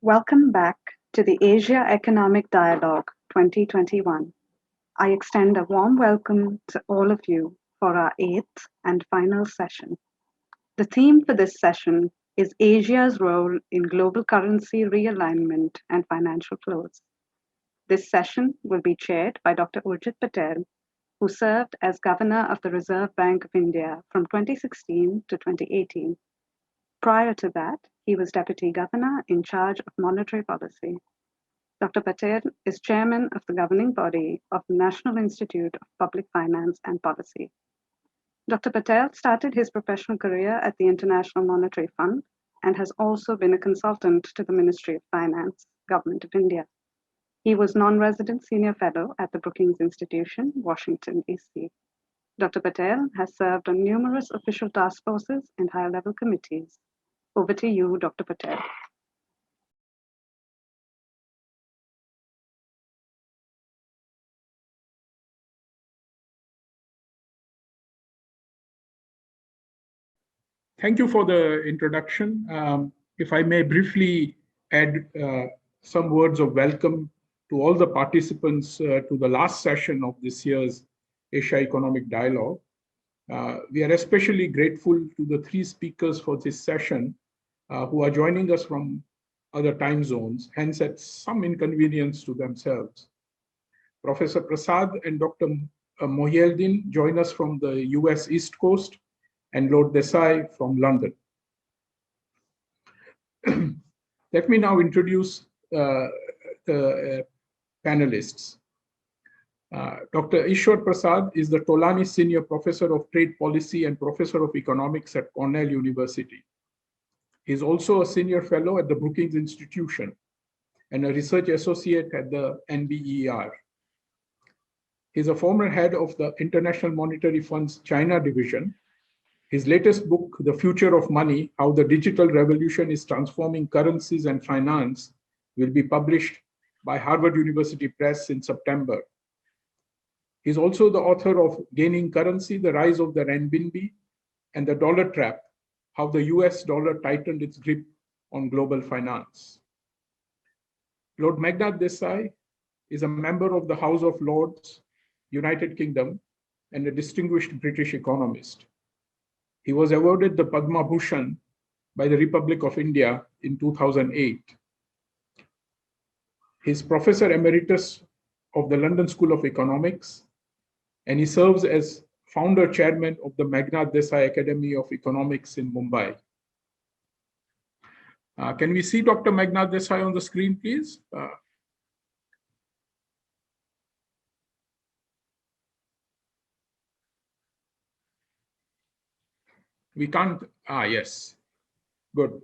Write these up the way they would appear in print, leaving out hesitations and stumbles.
Welcome back to the Asia Economic Dialogue 2021. I extend a warm welcome to all of you for our eighth and final session. The theme for this session is Asia's role in global currency realignment and financial flows. This session will be chaired by Dr. Urjit Patel, who served as Governor of the Reserve Bank of India from 2016 to 2018. Prior to that, he was Deputy Governor in charge of monetary policy. Dr. Patel is Chairman of the governing body of the National Institute of Public Finance and Policy. Dr. Patel started his professional career at the International Monetary Fund and has also been a consultant to the Ministry of Finance, Government of India. He was non-resident senior fellow at the Brookings Institution, Washington, D.C. Dr. Patel has served on numerous official task forces and higher-level committees. Over to you, Dr. Patel. Thank you for the introduction. If I may briefly add some words of welcome to all the participants to the last session of this year's Asia Economic Dialogue. We are especially grateful to the three speakers for this session who are joining us from other time zones, hence at some inconvenience to themselves. Professor Prasad and Dr. Mohieldin join us from the US East Coast, and Lord Desai from London. Let me now introduce the panelists. Dr. Eswar Prasad is the Tolani Senior Professor of Trade Policy and Professor of Economics at Cornell University. He is also a Senior Fellow at the Brookings Institution and a Research Associate at the NBER. He is a former head of the International Monetary Fund's China Division. His latest book, The Future of Money, How the Digital Revolution is Transforming Currencies and Finance, will be published by Harvard University Press in September. He is also the author of Gaining Currency, The Rise of the Renminbi, and The Dollar Trap, How the US dollar tightened its grip on global finance. Lord Meghnad Desai is a member of the House of Lords, United Kingdom, and a distinguished British economist. He was awarded the Padma Bhushan by the Republic of India in 2008. He is Professor Emeritus of the London School of Economics, and he serves as founder chairman of the Meghnad Desai Academy of Economics in Mumbai. Can we see Dr. Meghnad Desai on the screen, please? We can't, yes, good.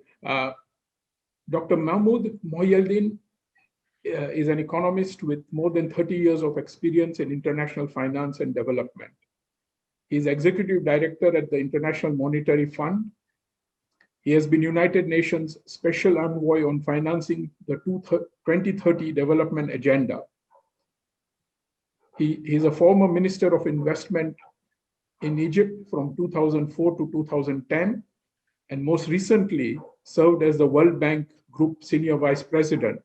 Dr. Mahmoud Mohieldin is an economist with more than 30 years of experience in international finance and development. He is executive director at the International Monetary Fund. He has been United Nations Special Envoy on financing the 2030 Development Agenda. He is a former Minister of Investment in Egypt from 2004 to 2010, and most recently served as the World Bank Group Senior Vice President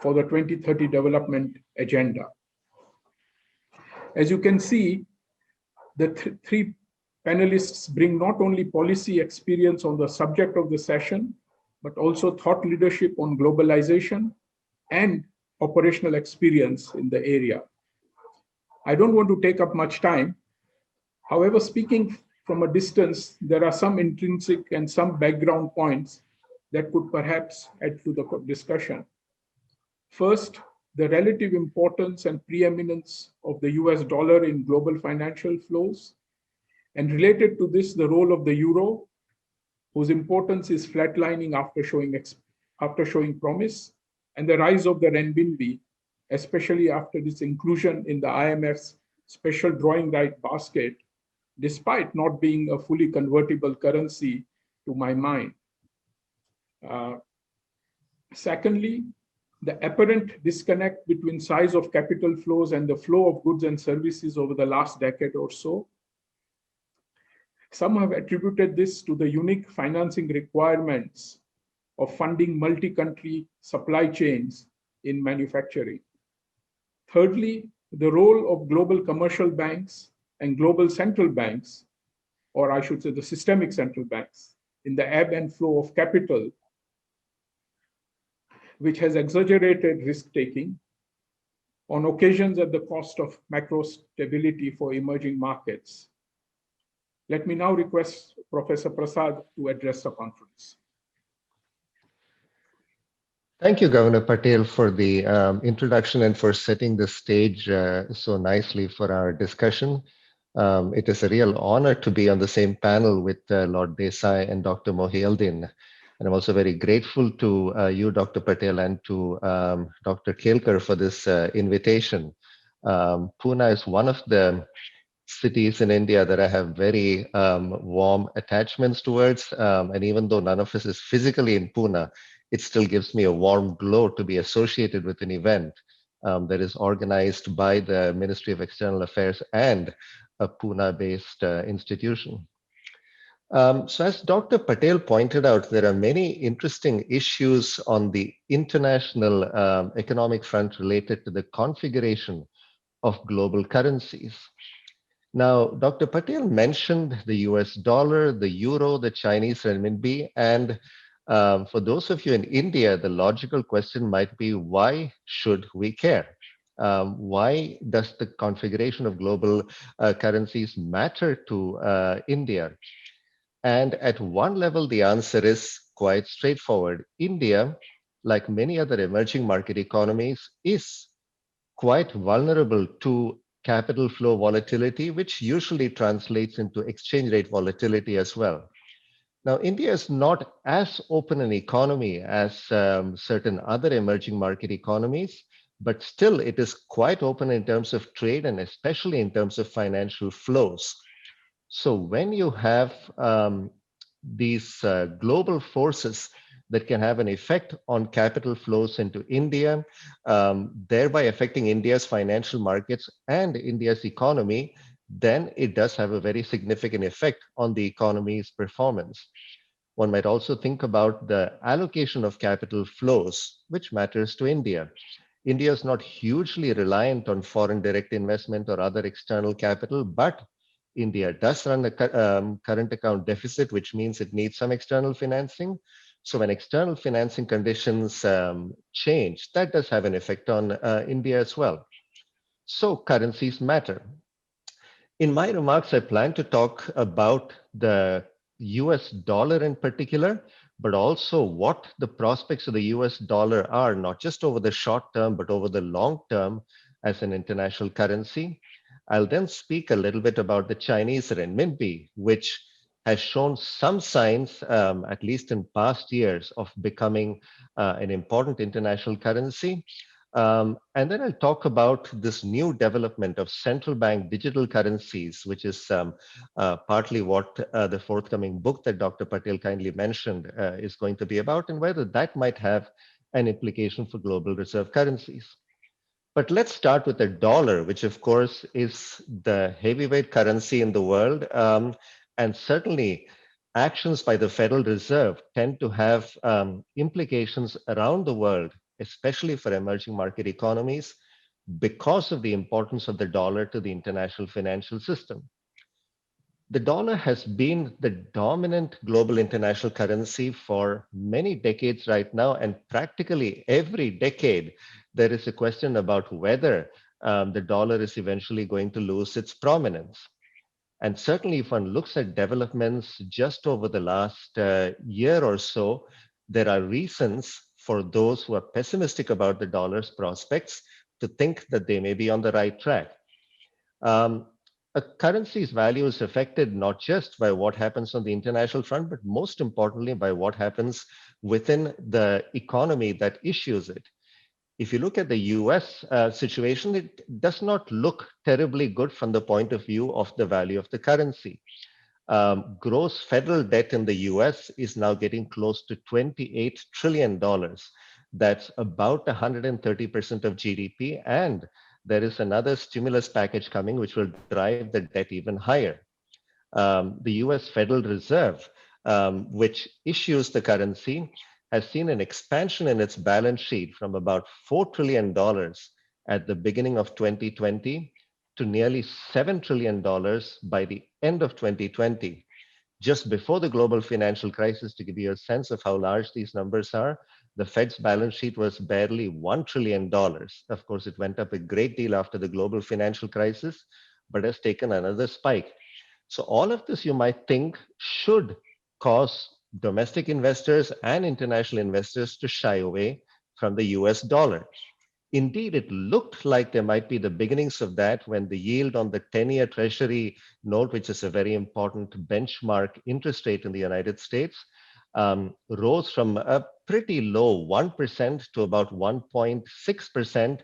for the 2030 Development Agenda. As you can see, the three panelists bring not only policy experience on the subject of the session, but also thought leadership on globalization and operational experience in the area. I don't want to take up much time. However, speaking from a distance, there are some intrinsic and some background points that could perhaps add to the discussion. First, the relative importance and preeminence of the US dollar in global financial flows. And related to this, the role of the euro, whose importance is flatlining after showing promise, and the rise of the renminbi, especially after its inclusion in the IMF's special drawing right basket, despite not being a fully convertible currency to my mind. Secondly, the apparent disconnect between size of capital flows and the flow of goods and services over the last decade or so. Some have attributed this to the unique financing requirements of funding multi-country supply chains in manufacturing. Thirdly, the role of global commercial banks and global central banks, or I should say the systemic central banks, in the ebb and flow of capital, which has exaggerated risk-taking, on occasions at the cost of macro stability for emerging markets. Let me now request Professor Prasad to address the conference. Thank you, Governor Patel, for the introduction and for setting the stage so nicely for our discussion. It is a real honor to be on the same panel with Lord Desai and Dr. Mohieldin. And I'm also very grateful to you, Dr. Patel, and to Dr. Kelkar for this invitation. Pune is one of the cities in India that I have very warm attachments towards. And even though none of us is physically in Pune, it still gives me a warm glow to be associated with an event that is organized by the Ministry of External Affairs and a Pune-based institution. So as Dr. Patel pointed out, there are many interesting issues on the international economic front related to the configuration of global currencies. Now, Dr. Patel mentioned the US dollar, the euro, the Chinese renminbi, and for those of you in India, the logical question might be, why should we care? Why does the configuration of global currencies matter to India? And at one level, the answer is quite straightforward. India, like many other emerging market economies, is quite vulnerable to capital flow volatility, which usually translates into exchange rate volatility as well. Now, India is not as open an economy as certain other emerging market economies, but still it is quite open in terms of trade and especially in terms of financial flows. So when you have these global forces that can have an effect on capital flows into India, thereby affecting India's financial markets and India's economy, then it does have a very significant effect on the economy's performance. One might also think about the allocation of capital flows, which matters to India. India is not hugely reliant on foreign direct investment or other external capital, but India does run a current account deficit, which means it needs some external financing. So when external financing conditions change, that does have an effect on India as well. So currencies matter. In my remarks, I plan to talk about the US dollar in particular, but also what the prospects of the US dollar are, not just over the short term, but over the long term as an international currency. I'll then speak a little bit about the Chinese renminbi, which has shown some signs, at least in past years, of becoming an important international currency. And then I'll talk about this new development of central bank digital currencies, which is partly what the forthcoming book that Dr. Patel kindly mentioned is going to be about, and whether that might have an implication for global reserve currencies. But let's start with the dollar, which of course is the heavyweight currency in the world. And certainly actions by the Federal Reserve tend to have implications around the world, especially for emerging market economies, because of the importance of the dollar to the international financial system. The dollar has been the dominant global international currency for many decades right now, and practically every decade, there is a question about whether the dollar is eventually going to lose its prominence. And certainly if one looks at developments just over the last year or so, there are reasons for those who are pessimistic about the dollar's prospects to think that they may be on the right track. A currency's value is affected not just by what happens on the international front, but most importantly by what happens within the economy that issues it. If you look at the US situation, it does not look terribly good from the point of view of the value of the currency. Gross federal debt in the US is now getting close to $28 trillion. That's about 130% of GDP, and there is another stimulus package coming which will drive the debt even higher. The US Federal Reserve, which issues the currency, has seen an expansion in its balance sheet from about $4 trillion at the beginning of 2020 to nearly $7 trillion by the end of 2020. Just before the global financial crisis, to give you a sense of how large these numbers are, the Fed's balance sheet was barely $1 trillion. Of course, it went up a great deal after the global financial crisis, but has taken another spike. So all of this, you might think, should cause domestic investors and international investors to shy away from the US dollar. Indeed, it looked like there might be the beginnings of that when the yield on the 10-year Treasury note, which is a very important benchmark interest rate in the United States, rose from a pretty low 1% to about 1.6%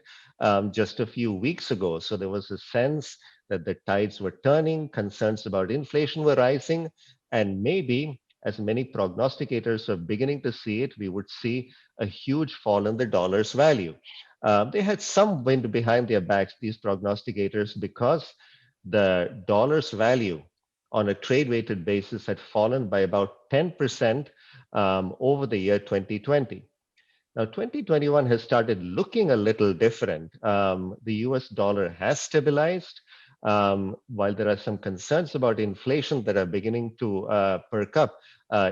just a few weeks ago. So there was a sense that the tides were turning, concerns about inflation were rising, and maybe, as many prognosticators are beginning to see it, we would see a huge fall in the dollar's value. They had some wind behind their backs, these prognosticators, because the dollar's value on a trade-weighted basis had fallen by about 10% over the year 2020. Now, 2021 has started looking a little different. The US dollar has stabilized. While there are some concerns about inflation that are beginning to perk up,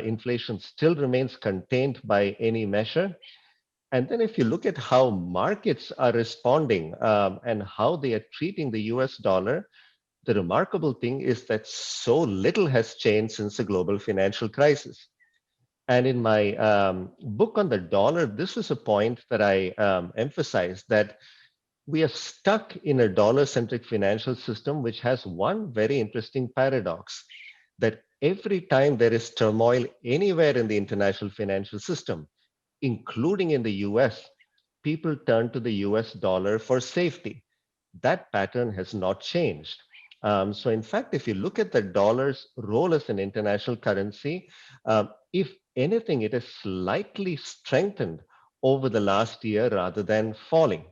inflation still remains contained by any measure. And then if you look at how markets are responding and how they are treating the US dollar, the remarkable thing is that so little has changed since the global financial crisis. And in my book on the dollar, this is a point that I emphasize, that we are stuck in a dollar-centric financial system, which has one very interesting paradox, that every time there is turmoil anywhere in the international financial system, including in the US, people turn to the US dollar for safety. That pattern has not changed. So in fact, if you look at the dollar's role as an international currency, if anything, it has slightly strengthened over the last year rather than falling.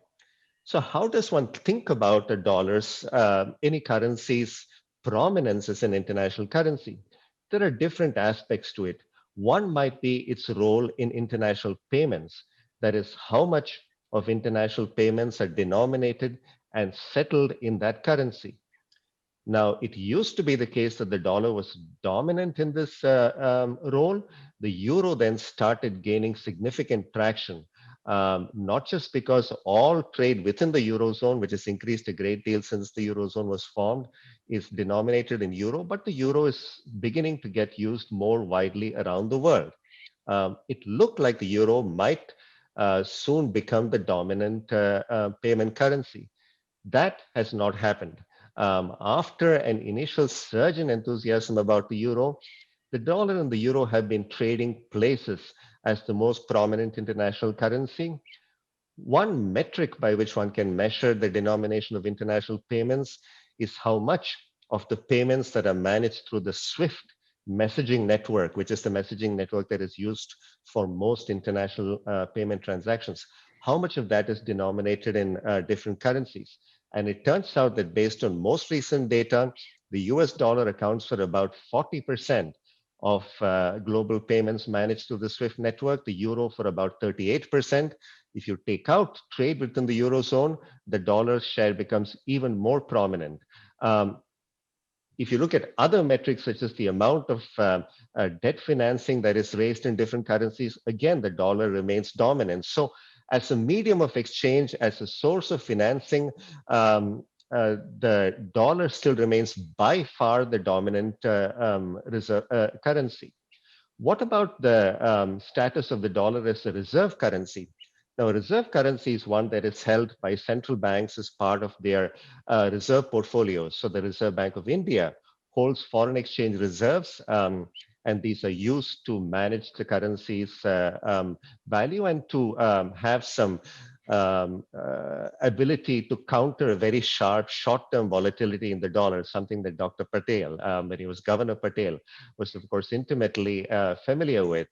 So how does one think about the dollar's, any currency's prominence as an international currency? There are different aspects to it. One might be its role in international payments. That is, how much of international payments are denominated and settled in that currency. Now, it used to be the case that the dollar was dominant in this role. The euro then started gaining significant traction, not just because all trade within the eurozone, which has increased a great deal since the eurozone was formed, is denominated in euro, but the euro is beginning to get used more widely around the world. It looked like the euro might soon become the dominant payment currency. That has not happened. After an initial surge in enthusiasm about the euro, the dollar and the euro have been trading places as the most prominent international currency. One metric by which one can measure the denomination of international payments is how much of the payments that are managed through the SWIFT messaging network, which is the messaging network that is used for most international payment transactions, how much of that is denominated in different currencies. And it turns out that based on most recent data, the US dollar accounts for about 40% of global payments managed through the SWIFT network, the euro for about 38%. If you take out trade within the eurozone, the dollar share becomes even more prominent. If you look at other metrics, such as the amount of debt financing that is raised in different currencies, again, the dollar remains dominant. So as a medium of exchange, as a source of financing, the dollar still remains by far the dominant reserve currency. What about the status of the dollar as a reserve currency? Now, a reserve currency is one that is held by central banks as part of their reserve portfolios. So the Reserve Bank of India holds foreign exchange reserves, and these are used to manage the currency's value and to have some ability to counter a very sharp short-term volatility in the dollar, something that Dr. Patel, when he was Governor Patel, was of course intimately familiar with.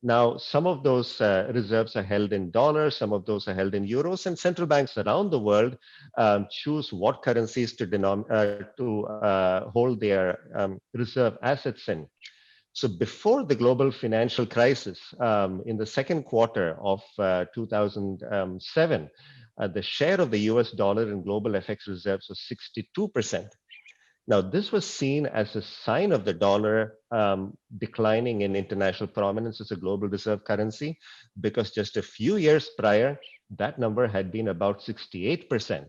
Now, some of those reserves are held in dollars, some of those are held in euros, and central banks around the world choose what currencies to hold their reserve assets in. So before the global financial crisis, in the second quarter of 2007, the share of the US dollar in global FX reserves was 62%. Now, this was seen as a sign of the dollar declining in international prominence as a global reserve currency, because just a few years prior, that number had been about 68%.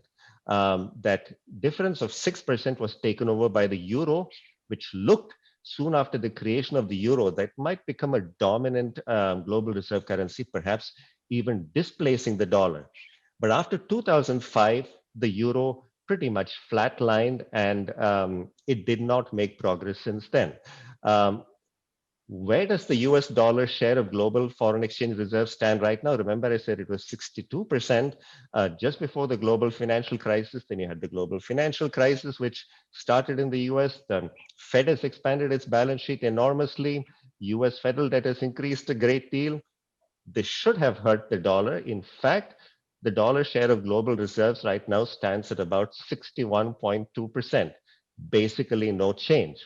That difference of 6% was taken over by the euro, which looked soon after the creation of the euro that might become a dominant global reserve currency, perhaps even displacing the dollar. But after 2005, the euro pretty much flatlined, and it did not make progress since then. Where does the US dollar share of global foreign exchange reserves stand right now? Remember, I said it was 62% just before the global financial crisis. Then you had the global financial crisis, which started in the US. The Fed has expanded its balance sheet enormously. US federal debt has increased a great deal. This should have hurt the dollar. In fact, the dollar share of global reserves right now stands at about 61.2%, basically no change.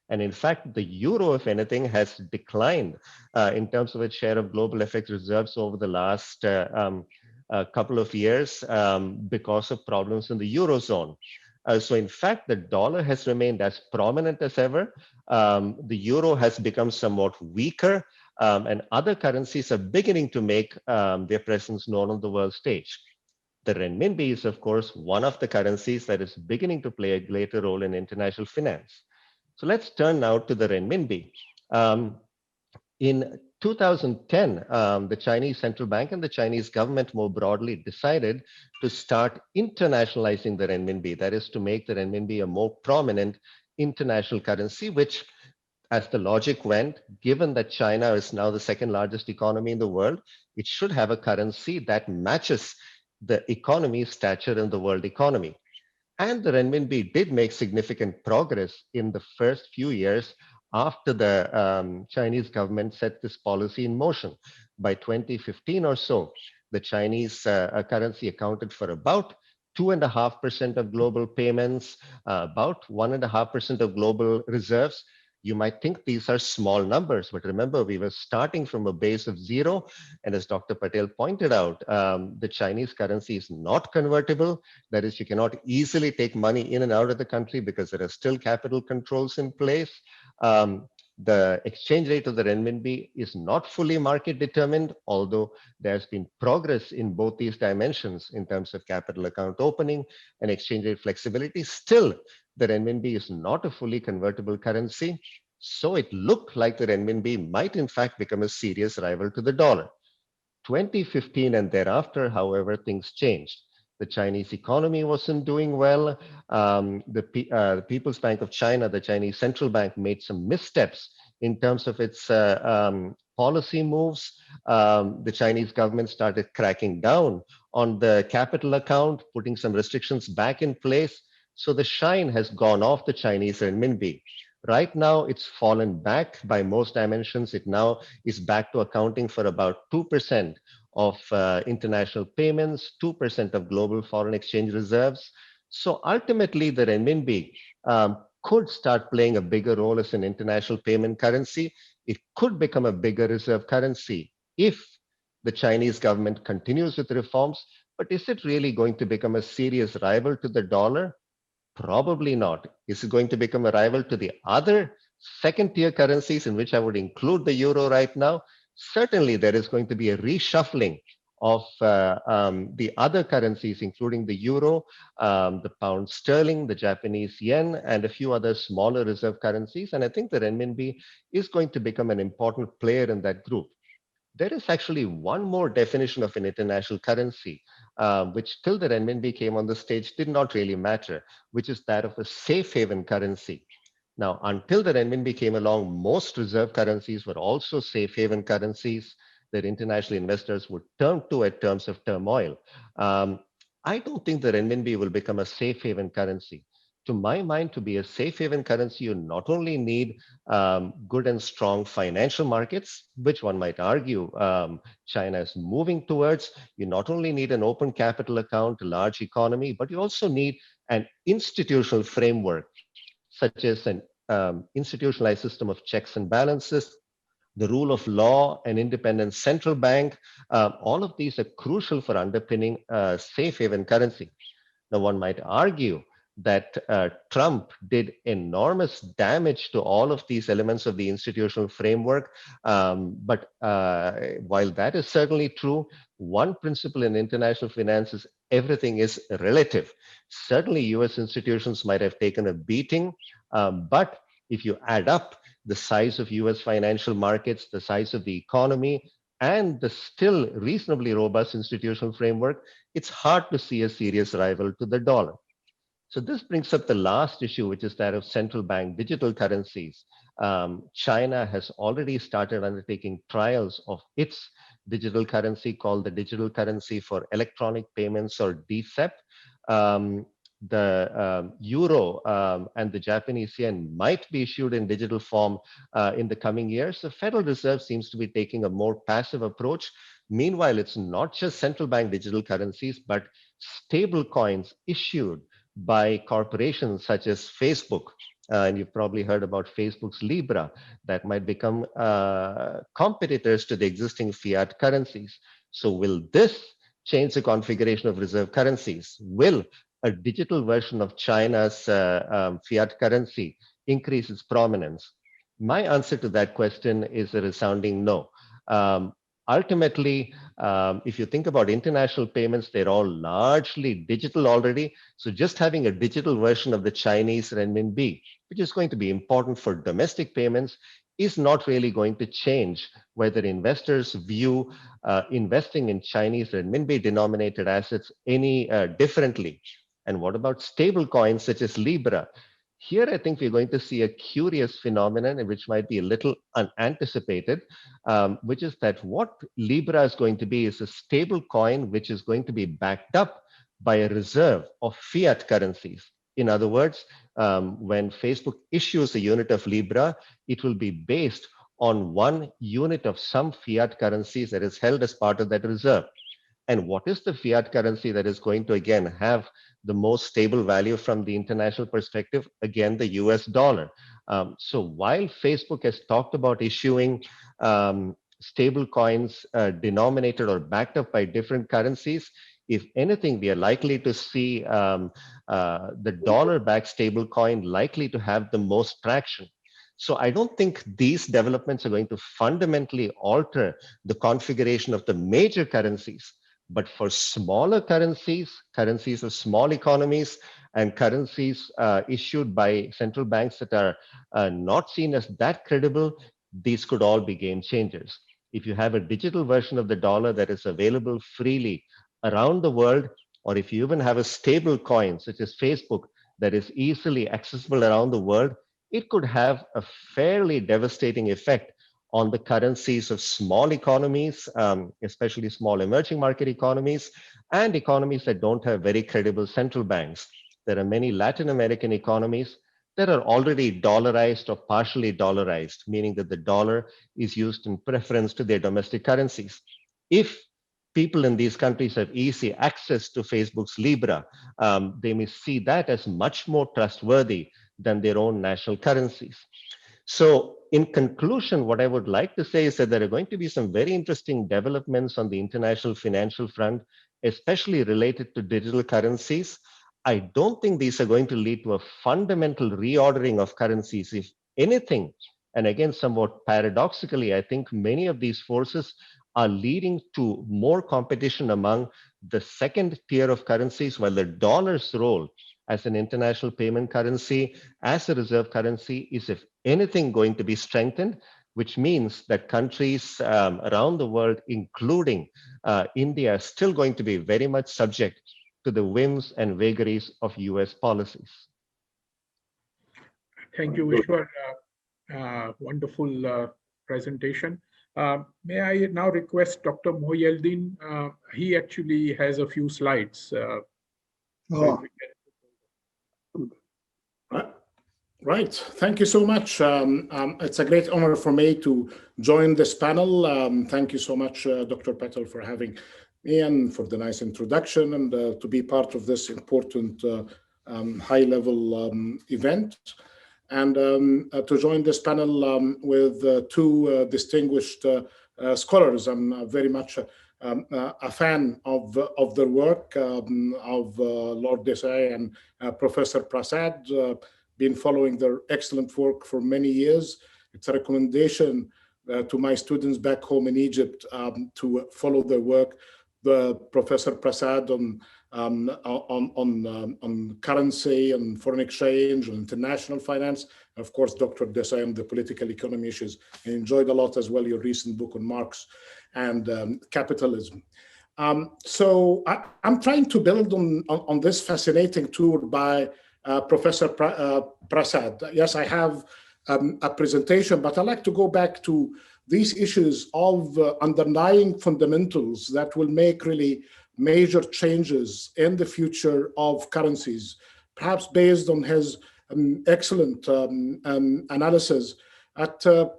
And in fact, the euro, if anything, has declined in terms of its share of global FX reserves over the last couple of years because of problems in the eurozone. So in fact, the dollar has remained as prominent as ever. The euro has become somewhat weaker, and other currencies are beginning to make their presence known on the world stage. The renminbi is, of course, one of the currencies that is beginning to play a greater role in international finance. So let's turn now to the renminbi. In 2010, the Chinese central bank and the Chinese government more broadly decided to start internationalizing the renminbi. That is, to make the renminbi a more prominent international currency, which, as the logic went, given that China is now the second largest economy in the world, it should have a currency that matches the economy's stature in the world economy. And the renminbi did make significant progress in the first few years after the Chinese government set this policy in motion. By 2015 or so, the Chinese currency accounted for about 2.5% of global payments, about 1.5% of global reserves. You might think these are small numbers, but remember, we were starting from a base of zero. And as Dr. Patel pointed out, the Chinese currency is not convertible. That is, you cannot easily take money in and out of the country because there are still capital controls in place. The exchange rate of the renminbi is not fully market determined, although there's been progress in both these dimensions in terms of capital account opening and exchange rate flexibility. Still, the renminbi is not a fully convertible currency. So it looked like the renminbi might in fact become a serious rival to the dollar. 2015 and thereafter, however, things changed. The Chinese economy wasn't doing well. The People's Bank of China, the Chinese central bank, made some missteps in terms of its policy moves. The Chinese government started cracking down on the capital account, putting some restrictions back in place. So the shine has gone off the Chinese renminbi. Right now, it's fallen back by most dimensions. It now is back to accounting for about 2% of international payments, 2% of global foreign exchange reserves. So ultimately, the renminbi could start playing a bigger role as an international payment currency. It could become a bigger reserve currency if the Chinese government continues with reforms. But is it really going to become a serious rival to the dollar? Probably not. Is it going to become a rival to the other second tier currencies, in which I would include the euro right now? Certainly, there is going to be a reshuffling of the other currencies, including the euro, the pound sterling, the Japanese yen, and a few other smaller reserve currencies. And I think the renminbi is going to become an important player in that group. There is actually one more definition of an international currency, which till the renminbi came on the stage did not really matter, which is that of a safe haven currency. Now, until the renminbi came along, most reserve currencies were also safe haven currencies that international investors would turn to at terms of turmoil. I don't think the renminbi will become a safe haven currency. To my mind, to be a safe haven currency, you not only need good and strong financial markets, which one might argue China is moving towards. You not only need an open capital account, a large economy, but you also need an institutional framework, such as an institutionalized system of checks and balances, the rule of law, an independent central bank, all of these are crucial for underpinning a safe haven currency. Now, one might argue that Trump did enormous damage to all of these elements of the institutional framework. But while that is certainly true, one principle in international finance is everything is relative. Certainly, US institutions might have taken a beating, but if you add up the size of US financial markets, the size of the economy, and the still reasonably robust institutional framework, it's hard to see a serious rival to the dollar. So this brings up the last issue, which is that of central bank digital currencies. China has already started undertaking trials of its digital currency called the Digital Currency for Electronic Payments, or DCEP. The euro and the Japanese yen might be issued in digital form in the coming years. The Federal Reserve seems to be taking a more passive approach. Meanwhile, it's not just central bank digital currencies, but stable coins issued by corporations such as Facebook. And you've probably heard about Facebook's Libra that might become competitors to the existing fiat currencies. So will this change the configuration of reserve currencies? Will a digital version of China's fiat currency increase its prominence? My answer to that question is a resounding no. Ultimately, if you think about international payments, they're all largely digital already. So just having a digital version of the Chinese renminbi, which is going to be important for domestic payments, is not really going to change whether investors view investing in Chinese renminbi denominated assets any differently. And what about stable coins such as Libra? Here, I think we're going to see a curious phenomenon, which might be a little unanticipated, which is that what Libra is going to be is a stable coin, which is going to be backed up by a reserve of fiat currencies. In other words, when Facebook issues a unit of Libra, it will be based on one unit of some fiat currencies that is held as part of that reserve. And what is the fiat currency that is going to, again, have the most stable value from the international perspective? Again, the US dollar. So while Facebook has talked about issuing stable coins denominated or backed up by different currencies, if anything, we are likely to see the dollar-backed stable coin likely to have the most traction. So I don't think these developments are going to fundamentally alter the configuration of the major currencies. But for smaller currencies, currencies of small economies, and currencies issued by central banks that are not seen as that credible, these could all be game changers. If you have a digital version of the dollar that is available freely around the world, or if you even have a stable coin such as Facebook that is easily accessible around the world, it could have a fairly devastating effect on the currencies of small economies, especially small emerging market economies, and economies that don't have very credible central banks. There are many Latin American economies that are already dollarized or partially dollarized, meaning that the dollar is used in preference to their domestic currencies. If people in these countries have easy access to Facebook's Libra, they may see that as much more trustworthy than their own national currencies. So in conclusion, what I would like to say is that there are going to be some very interesting developments on the international financial front, especially related to digital currencies. I don't think these are going to lead to a fundamental reordering of currencies. If anything, and again, somewhat paradoxically, I think many of these forces are leading to more competition among the second tier of currencies, while the dollar's role as an international payment currency, as a reserve currency, is, if anything, going to be strengthened, which means that countries around the world, including India, are still going to be very much subject to the whims and vagaries of US policies. Thank you, Eswar. Wonderful presentation. May I now request Dr. Mohieldin? He actually has a few slides. Right. Thank you so much. It's a great honor for me to join this panel. Thank you so much, Dr. Patel, for having me and for the nice introduction, and to be part of this important high-level event. and to join this panel with two distinguished scholars. I'm very much a fan of their work, of Lord Desai and Professor Prasad. Been following their excellent work for many years. It's a recommendation to my students back home in Egypt to follow their work. The Professor Prasad on currency and foreign exchange and international finance. Of course, Dr. Desai on the political economy issues. I enjoyed a lot as well your recent book on Marx and capitalism. So I'm trying to build on this fascinating tour by Professor Prasad. Yes, I have a presentation, but I'd like to go back to these issues of underlying fundamentals that will make really major changes in the future of currencies, perhaps based on his excellent analysis.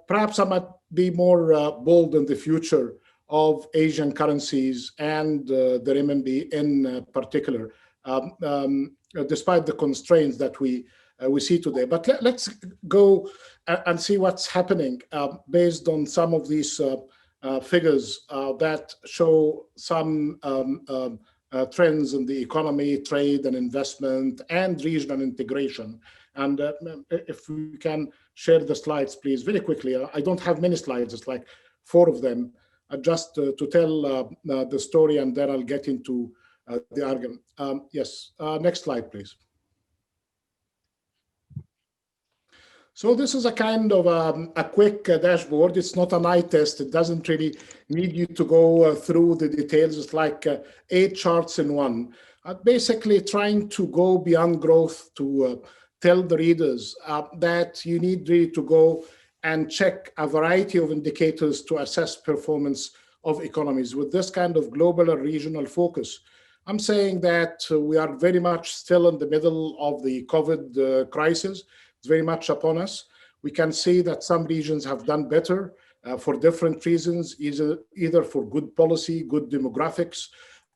Perhaps I might be more bold in the future of Asian currencies and the renminbi in particular, despite the constraints that we see today. But let's go and see what's happening based on some of these figures that show some trends in the economy, trade and investment, and regional integration. And if we can share the slides, please, very quickly. I don't have many slides, it's like 4 of them, just to tell the story, and then I'll get into the argument. Yes, next slide, please. So this is a kind of a quick dashboard. It's not an eye test. It doesn't really need you to go through the details. It's like 8 charts in one. Basically trying to go beyond growth to tell the readers that you need really to go and check a variety of indicators to assess performance of economies. With this kind of global or regional focus, I'm saying that we are very much still in the middle of the COVID crisis. It's very much upon us. We can see that some regions have done better for different reasons, either for good policy, good demographics,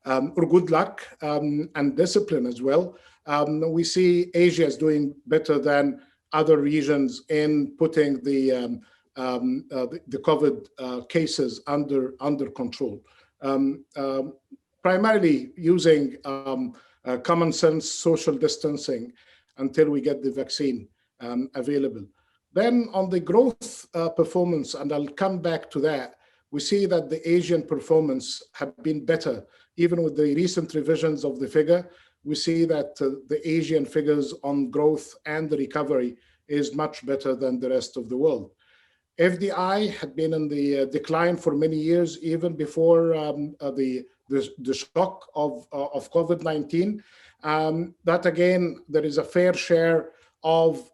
or good luck and discipline as well. We see Asia is doing better than other regions in putting the COVID cases under control, primarily using common sense social distancing until we get the vaccine available. Then on the growth performance, and I'll come back to that, we see that the Asian performance have been better. Even with the recent revisions of the figure, we see that the Asian figures on growth and the recovery is much better than the rest of the world. FDI had been in the decline for many years, even before the shock of COVID-19. That again, there is a fair share of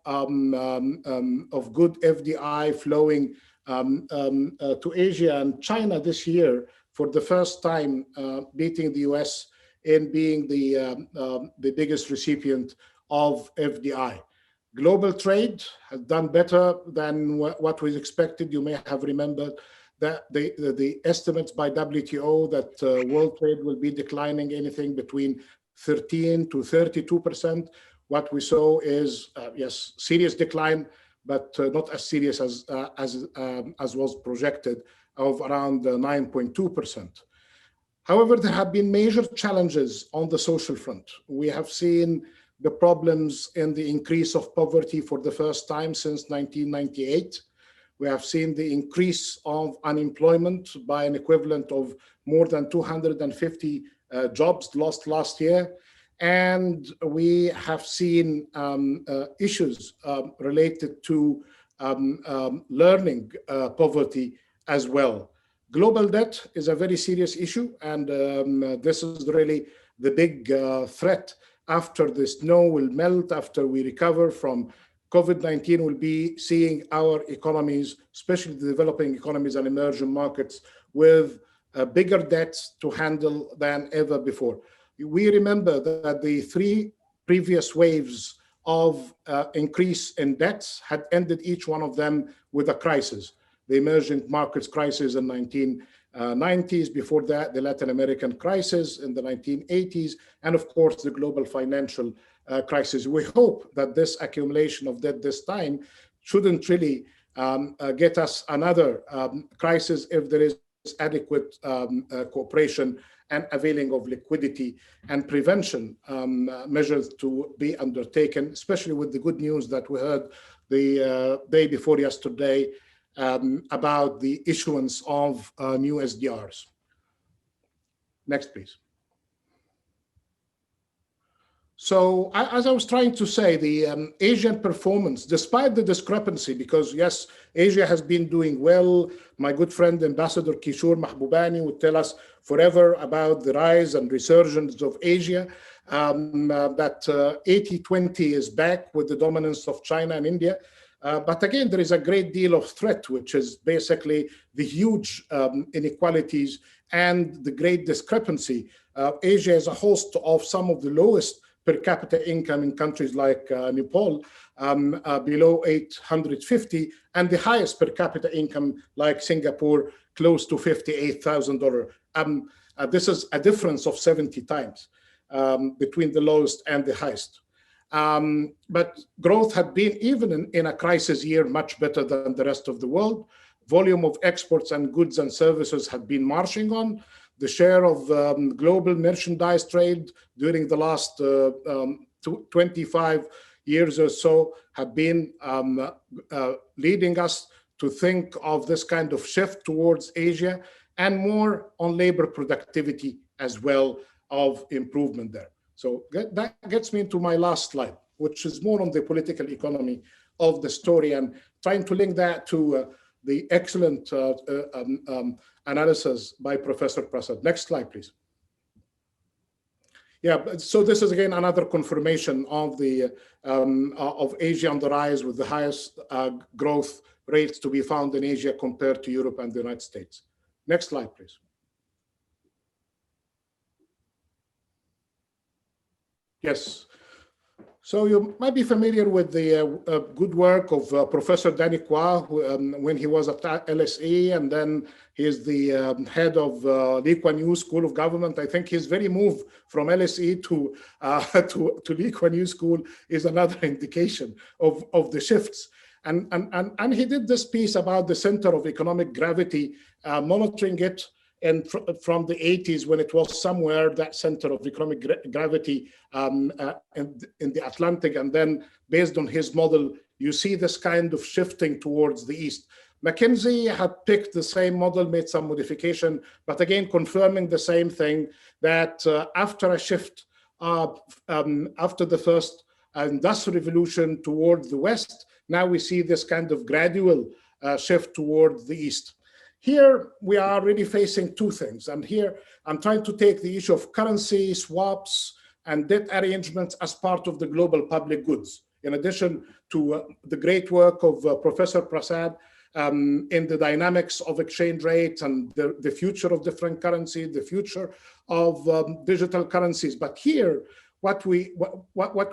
good FDI flowing to Asia, and China this year, for the first time, beating the US in being the biggest recipient of FDI. Global trade has done better than what was expected. You may have remembered that the estimates by WTO that world trade will be declining anything between 13 to 32%. What we saw is, yes, serious decline, but not as serious as was projected, of around 9.2%. However, there have been major challenges on the social front. We have seen the problems in the increase of poverty for the first time since 1998. We have seen the increase of unemployment by an equivalent of more than 250 jobs lost last year. And we have seen issues related to learning poverty as well. Global debt is a very serious issue, and this is really the big threat. After the snow will melt, after we recover from COVID-19, we'll be seeing our economies, especially the developing economies and emerging markets, with bigger debts to handle than ever before. We remember that the 3 previous waves of increase in debts had ended each one of them with a crisis. The emerging markets crisis in 1990s, before that, the Latin American crisis in the 1980s, and of course, the global financial crisis. We hope that this accumulation of debt this time shouldn't really get us another crisis if there is adequate cooperation and availing of liquidity and prevention measures to be undertaken, especially with the good news that we heard the day before yesterday about the issuance of new SDRs. Next, please. So as I was trying to say, the Asian performance, despite the discrepancy, because yes, Asia has been doing well. My good friend, Ambassador Kishore Mahbubani, would tell us forever about the rise and resurgence of Asia, that 80-20 is back with the dominance of China and India. But again, there is a great deal of threat, which is basically the huge inequalities and the great discrepancy. Asia is a host of some of the lowest per capita income in countries like Nepal, below 850, and the highest per capita income like Singapore, close to $58,000. This is a difference of 70 times between the lowest and the highest. But growth had been, even in a crisis year, much better than the rest of the world. Volume of exports and goods and services had been marching on. The share of global merchandise trade during the last 25 years or so had been leading us to think of this kind of shift towards Asia, and more on labor productivity as well, of improvement there. So that gets me into my last slide, which is more on the political economy of the story, and trying to link that to the excellent analysis by Professor Prasad. Next slide, please. Yeah, so this is again another confirmation of the of Asia on the rise, with the highest growth rates to be found in Asia compared to Europe and the United States. Next slide, please. Yes. So you might be familiar with the good work of Professor Danny Kwa, who, when he was at LSE, and then he is the head of Lee Kuan Yew School of Government. I think he's very moved from LSE to Lee Kuan Yew School is another indication of the shifts. And he did this piece about the center of economic gravity, monitoring it, and from the 80s, when it was somewhere, that center of economic gravity in the Atlantic, and then based on his model, you see this kind of shifting towards the east. McKinsey had picked the same model, made some modification, but again, confirming the same thing, that after a shift, after the first industrial revolution towards the west, now we see this kind of gradual shift towards the east. Here, we are really facing two things. And here, I'm trying to take the issue of currency, swaps, and debt arrangements as part of the global public goods, in addition to the great work of Professor Prasad in the dynamics of exchange rates and the future of different currencies, the future of digital currencies. But here, what we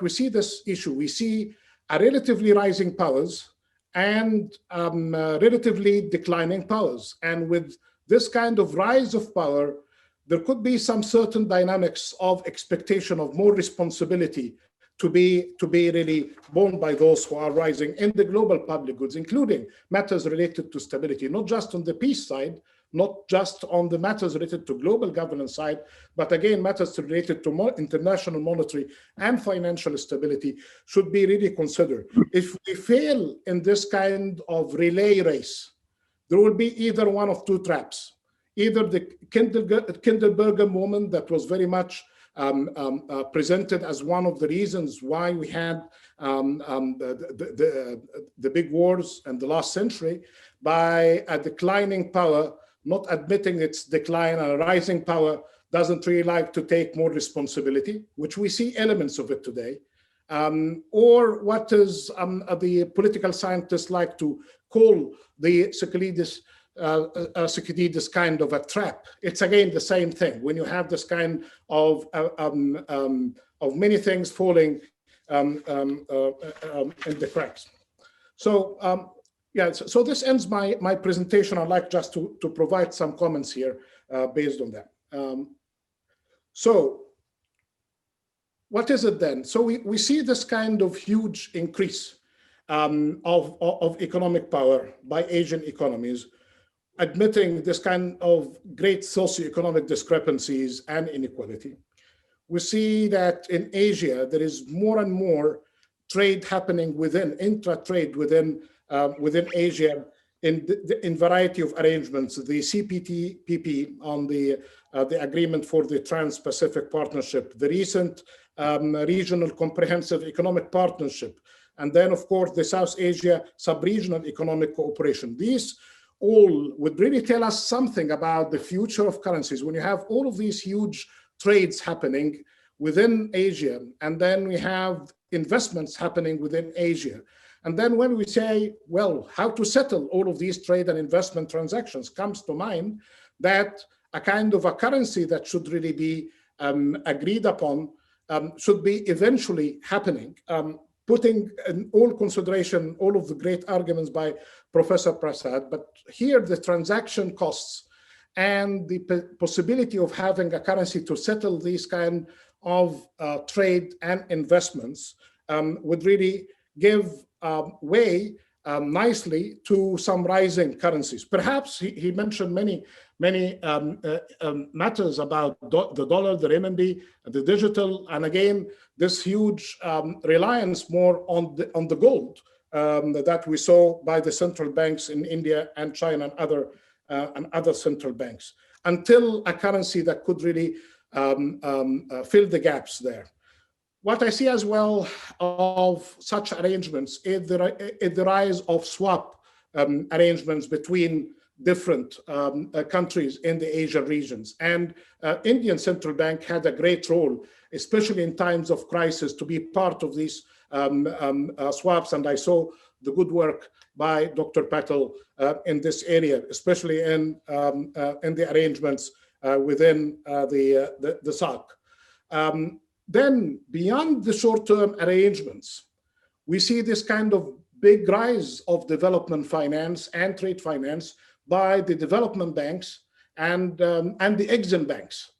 see this issue, we see a relatively rising powers and relatively declining powers. And with this kind of rise of power, there could be some certain dynamics of expectation of more responsibility to be really borne by those who are rising in the global public goods, including matters related to stability, not just on the peace side, not just on the matters related to global governance side, but again, matters related to international monetary and financial stability should be really considered. If we fail in this kind of relay race, there will be either one of two traps, either the Kindelberger moment that was very much presented as one of the reasons why we had the big wars in the last century, by a declining power not admitting its decline, and a rising power doesn't really like to take more responsibility, which we see elements of it today, or what is the political scientists like to call the Thucydides kind of a trap. It's again the same thing. When you have this kind of many things falling in the cracks. So yeah, so this ends my presentation. I'd like just to provide some comments here based on that. So what is it then? So we see this kind of huge increase of economic power by Asian economies, admitting this kind of great socioeconomic discrepancies and inequality. We see that in Asia, there is more and more trade happening within, intra-trade within Asia in variety of arrangements. The CPTPP on the agreement for the Trans-Pacific Partnership, the recent Regional Comprehensive Economic Partnership, and then of course the South Asia Sub-Regional Economic Cooperation. These all would really tell us something about the future of currencies. When you have all of these huge trades happening within Asia, and then we have investments happening within Asia. And then when we say, well, how to settle all of these trade and investment transactions, comes to mind that a kind of a currency that should really be agreed upon should be eventually happening. Putting in all consideration all of the great arguments by Professor Prasad, but here the transaction costs and the possibility of having a currency to settle these kind of trade and investments would really give way nicely to some rising currencies. Perhaps he mentioned many matters about the dollar, the renminbi, the digital, and again this huge reliance more on the gold that we saw by the central banks in India and China and other central banks, until a currency that could really fill the gaps there. What I see as well of such arrangements is the rise of swap arrangements between different countries in the Asia regions. And Indian Central Bank had a great role, especially in times of crisis, to be part of these swaps. And I saw the good work by Dr. Patel in this area, especially in the arrangements within the SAARC. Then beyond the short-term arrangements, we see this kind of big rise of development finance and trade finance by the development banks and the Exim banks.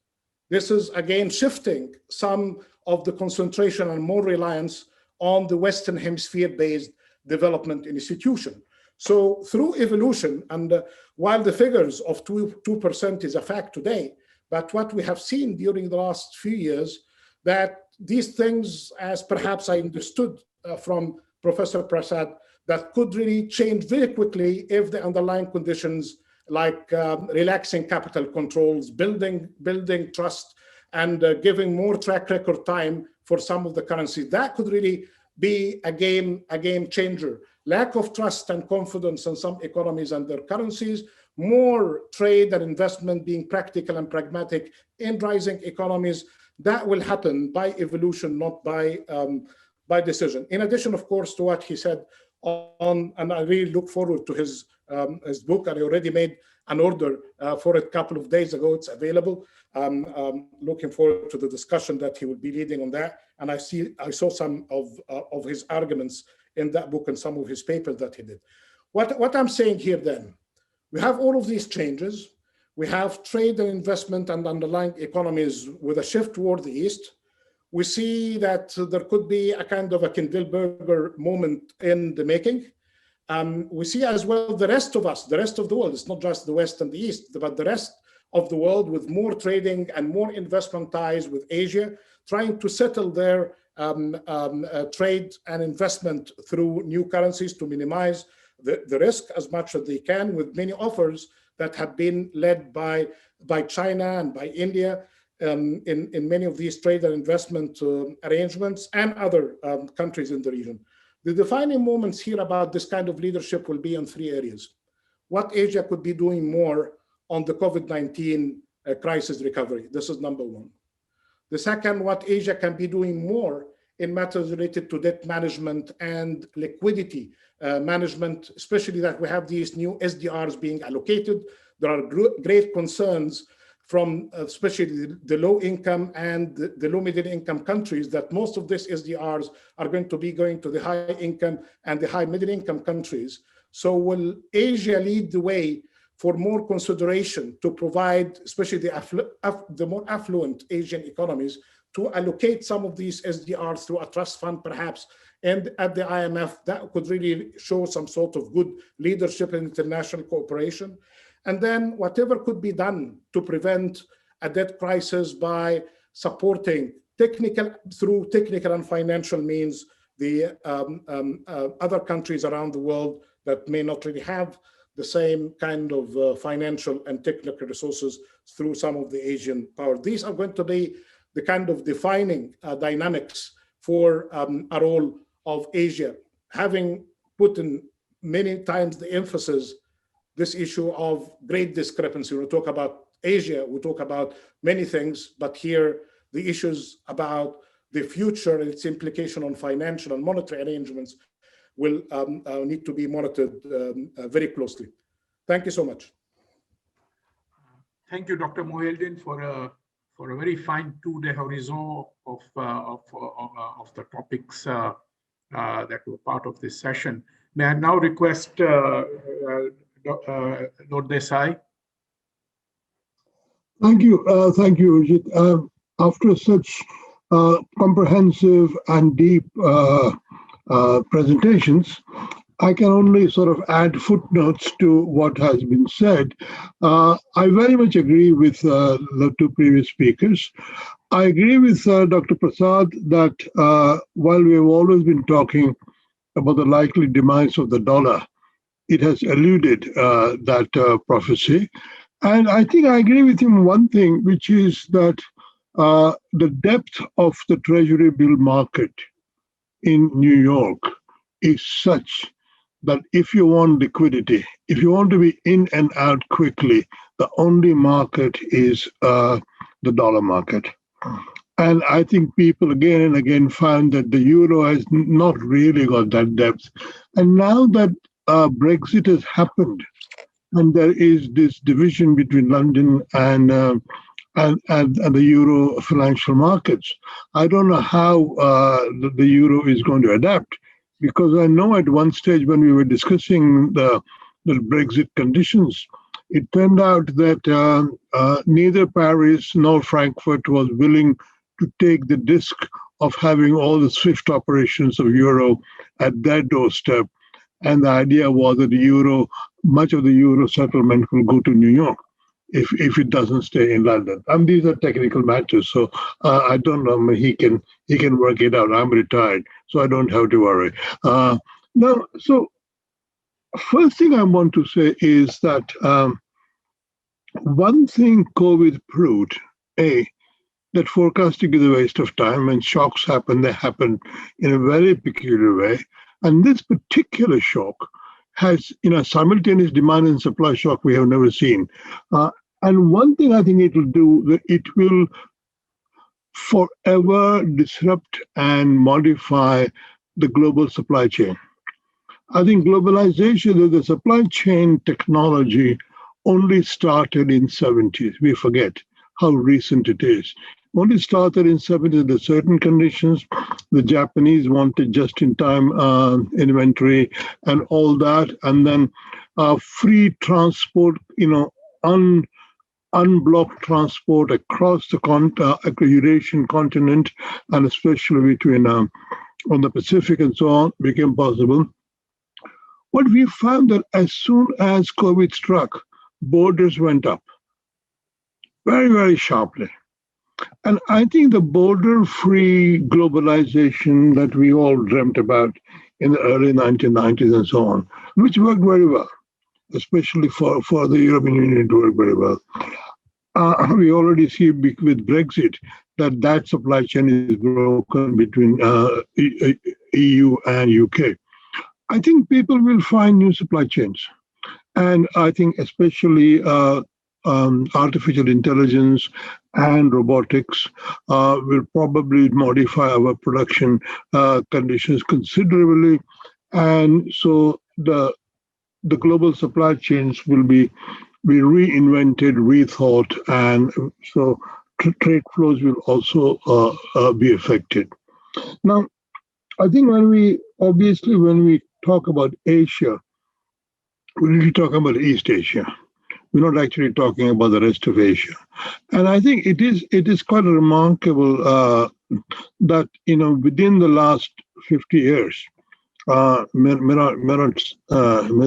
This is again shifting some of the concentration and more reliance on the Western Hemisphere-based development institution. So through evolution, and while the figures of 2% is a fact today, but what we have seen during the last few years, that these things, as perhaps I understood from Professor Prasad, that could really change very quickly if the underlying conditions like relaxing capital controls, building trust, and giving more track record time for some of the currencies, that could really be a game changer. Lack of trust and confidence in some economies and their currencies, more trade and investment being practical and pragmatic in rising economies, that will happen by evolution, not by decision. In addition, of course, to what he said on, and I really look forward to his book. I already made an order for it a couple of days ago. It's available. Looking forward to the discussion that he will be leading on that. And I saw some of his arguments in that book and some of his papers that he did. What I'm saying here then, we have all of these changes. We have trade and investment and underlying economies with a shift toward the East. We see that there could be a kind of a Kindleberger moment in the making. We see as well the rest of us, the rest of the world, it's not just the West and the East, but the rest of the world with more trading and more investment ties with Asia, trying to settle their trade and investment through new currencies to minimize the risk as much as they can, with many offers that have been led by China and by India in many of these trade and investment arrangements and other countries in the region. The defining moments here about this kind of leadership will be in three areas. What Asia could be doing more on the COVID-19 crisis recovery. This is number one. The second, what Asia can be doing more in matters related to debt management and liquidity management, especially that we have these new SDRs being allocated. There are great concerns from especially the low income and the low middle income countries that most of these SDRs are going to be going to the high income and the high middle income countries. So will Asia lead the way for more consideration to provide, especially the more affluent Asian economies, to allocate some of these SDRs through a trust fund, perhaps, and at the IMF, that could really show some sort of good leadership in international cooperation. And then whatever could be done to prevent a debt crisis by supporting through technical and financial means, the other countries around the world that may not really have the same kind of financial and technical resources through some of the Asian power. These are going to be the kind of defining dynamics for a role of Asia, having put in many times the emphasis, this issue of great discrepancy. We talk about Asia, we talk about many things, but here the issues about the future and its implication on financial and monetary arrangements will need to be monitored very closely. Thank you so much. Thank you, Dr. Mohieldin, for a very fine tour de horizon of the topics that were part of this session. May I now request Lord Desai? Thank you, Urjit. After such comprehensive and deep presentations, I can only sort of add footnotes to what has been said. I very much agree with the two previous speakers. I agree with Dr. Prasad that while we have always been talking about the likely demise of the dollar, it has eluded that prophecy. And I think I agree with him one thing, which is that the depth of the treasury bill market in New York is such that if you want liquidity, if you want to be in and out quickly, the only market is the dollar market. And I think people again and again find that the euro has not really got that depth. And now that Brexit has happened, and there is this division between London and the euro financial markets, I don't know how the euro is going to adapt, because I know at one stage when we were discussing the Brexit conditions, it turned out that neither Paris nor Frankfurt was willing to take the risk of having all the SWIFT operations of euro at their doorstep. And the idea was that much of the euro settlement will go to New York if it doesn't stay in London. And these are technical matters, so I don't know. He can work it out. I'm retired, so I don't have to worry. Now, so first thing I want to say is that one thing COVID proved, that forecasting is a waste of time. When shocks happen, they happen in a very peculiar way. And this particular shock has, simultaneous demand and supply shock we have never seen. And one thing I think it will do, it will forever disrupt and modify the global supply chain. I think globalization, the supply chain technology only started in 70s. We forget how recent it is. Only started in 70s under certain conditions. The Japanese wanted just-in-time inventory and all that, and then free transport, unblocked transport across the Eurasian continent, and especially between on the Pacific and so on, became possible. What we found that as soon as COVID struck, borders went up very, very sharply. And I think the border-free globalization that we all dreamt about in the early 1990s and so on, which worked very well, especially for the European Union to work very well. We already see with Brexit that supply chain is broken between EU and UK. I think people will find new supply chains. And I think especially artificial intelligence and robotics will probably modify our production conditions considerably. And so the global supply chains will be reinvented, rethought, and so trade flows will also be affected. Now, I think when we talk about Asia, we really talk about East Asia, We're not actually talking about the rest of Asia. And I think it is quite remarkable that, within the last 50 years, may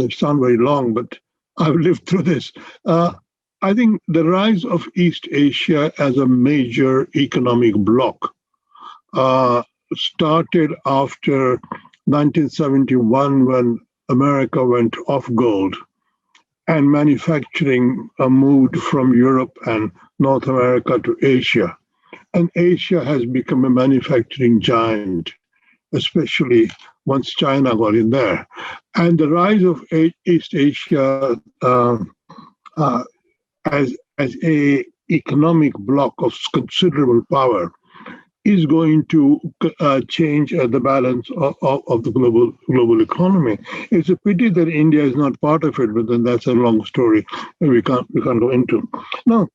sound very long, but I've lived through this. I think the rise of East Asia as a major economic bloc started after 1971, when America went off gold and manufacturing moved from Europe and North America to Asia. And Asia has become a manufacturing giant, especially once China got in there. And the rise of East Asia as a economic bloc of considerable power is going to change the balance of the global economy. It's a pity that India is not part of it, but then that's a long story and we can't go into. Now,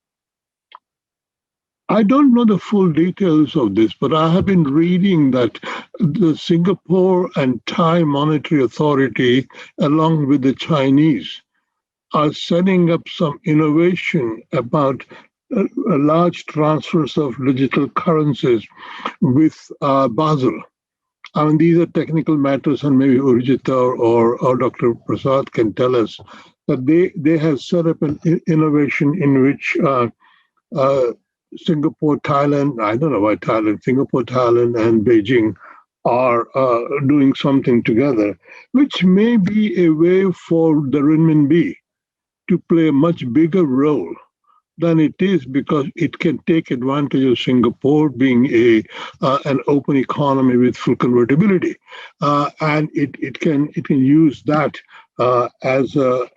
I don't know the full details of this, but I have been reading that the Singapore and Thai Monetary Authority, along with the Chinese, are setting up some innovation about large transfers of digital currencies with Basel. I mean, these are technical matters, and maybe Urjit or Dr. Prasad can tell us that they have set up an innovation in which Singapore, Thailand, I don't know why Thailand, Singapore, Thailand, and Beijing are doing something together, which may be a way for the Renminbi to play a much bigger role than it is, because it can take advantage of Singapore being an open economy with full convertibility, and it can use that as a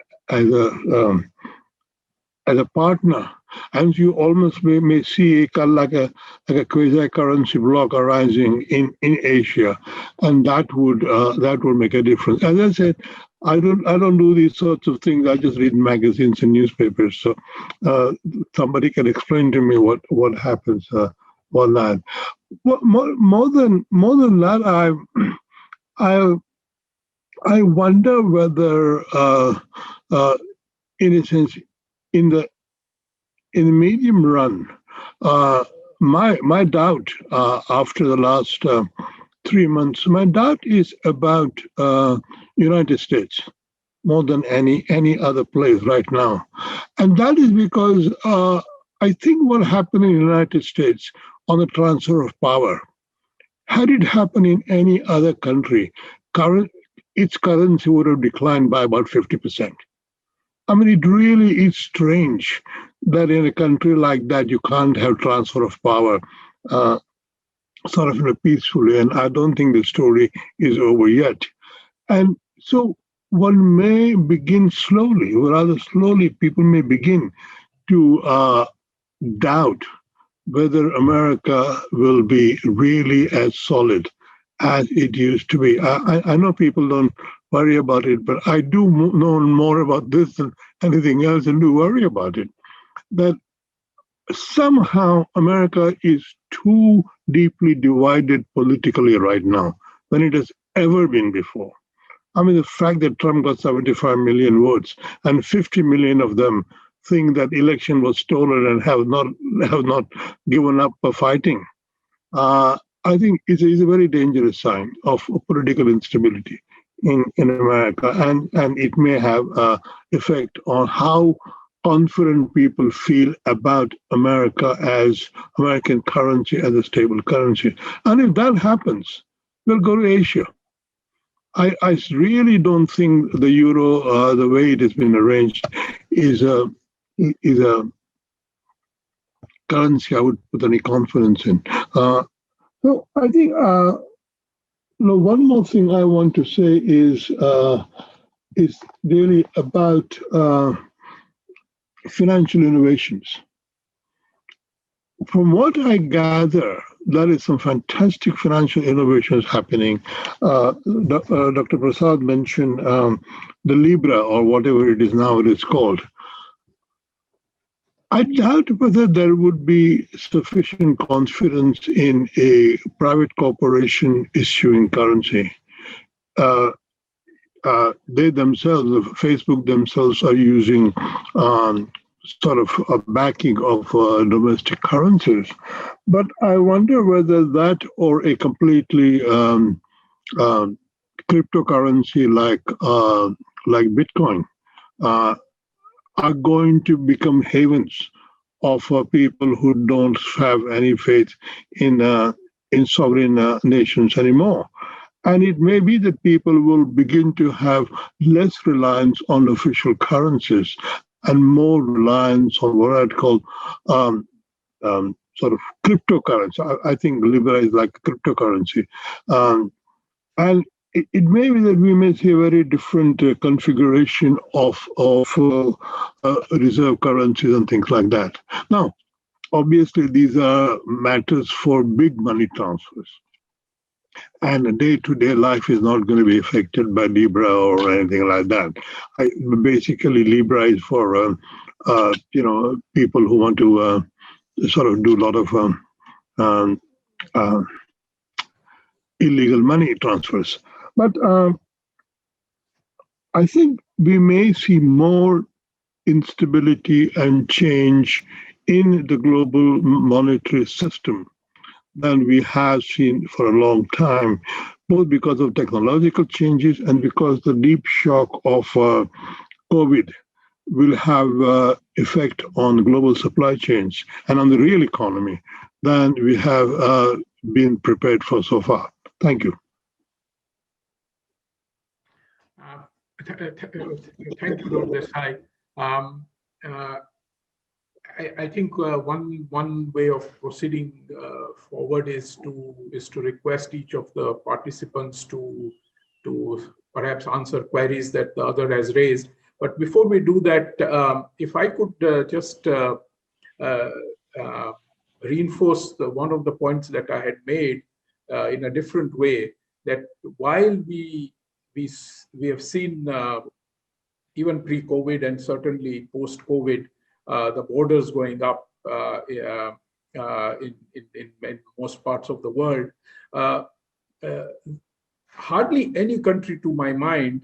partner. And you almost may see like a quasi-currency bloc arising in Asia, and that would make a difference. As I said, I don't do these sorts of things. I just read magazines and newspapers. So somebody can explain to me what happens on that. More than that, I wonder whether, in a sense, in the medium run, my doubt after the last 3 months, my doubt is about United States more than any other place right now. And that is because I think what happened in the United States on the transfer of power, had it happened in any other country, its currency would have declined by about 50%. I mean, it really is strange that in a country like that, you can't have transfer of power sort of peacefully. And I don't think the story is over yet. And so one may begin slowly, or rather slowly, people may begin to doubt whether America will be really as solid as it used to be. I know people don't worry about it, but I do know more about this than anything else and do worry about it. That somehow America is too deeply divided politically right now than it has ever been before. I mean, the fact that Trump got 75 million votes and 50 million of them think that election was stolen and have not given up fighting, I think is a very dangerous sign of political instability in America, and it may have an effect on how confident people feel about America as American currency, as a stable currency. And if that happens, we'll go to Asia. I really don't think the euro, the way it has been arranged, is a currency I would put any confidence in. So I think one more thing I want to say is really about financial innovations. From what I gather, there is some fantastic financial innovations happening. Dr. Prasad mentioned the Libra, or whatever it is now it is called. I doubt whether there would be sufficient confidence in a private corporation issuing currency. they themselves, Facebook themselves, are using sort of a backing of domestic currencies. But I wonder whether that or a completely cryptocurrency like Bitcoin are going to become havens of people who don't have any faith in sovereign nations anymore. And it may be that people will begin to have less reliance on official currencies and more reliance on what I'd call sort of cryptocurrency. I think Libra is like cryptocurrency. And it may be that we may see a very different configuration of reserve currencies and things like that. Now, obviously, these are matters for big money transfers. And day-to-day life is not going to be affected by Libra or anything like that. Basically, Libra is for people who want to sort of do a lot of illegal money transfers. But I think we may see more instability and change in the global monetary system than we have seen for a long time, both because of technological changes and because the deep shock of COVID will have effect on global supply chains and on the real economy than we have been prepared for so far. Thank you. Thank you, Dr. Desai. I think one way of proceeding forward is to request each of the participants to perhaps answer queries that the other has raised. But before we do that, if I could just reinforce one of the points that I had made in a different way, that while we have seen even pre-COVID and certainly post-COVID, the borders going up in most parts of the world. Hardly any country, to my mind,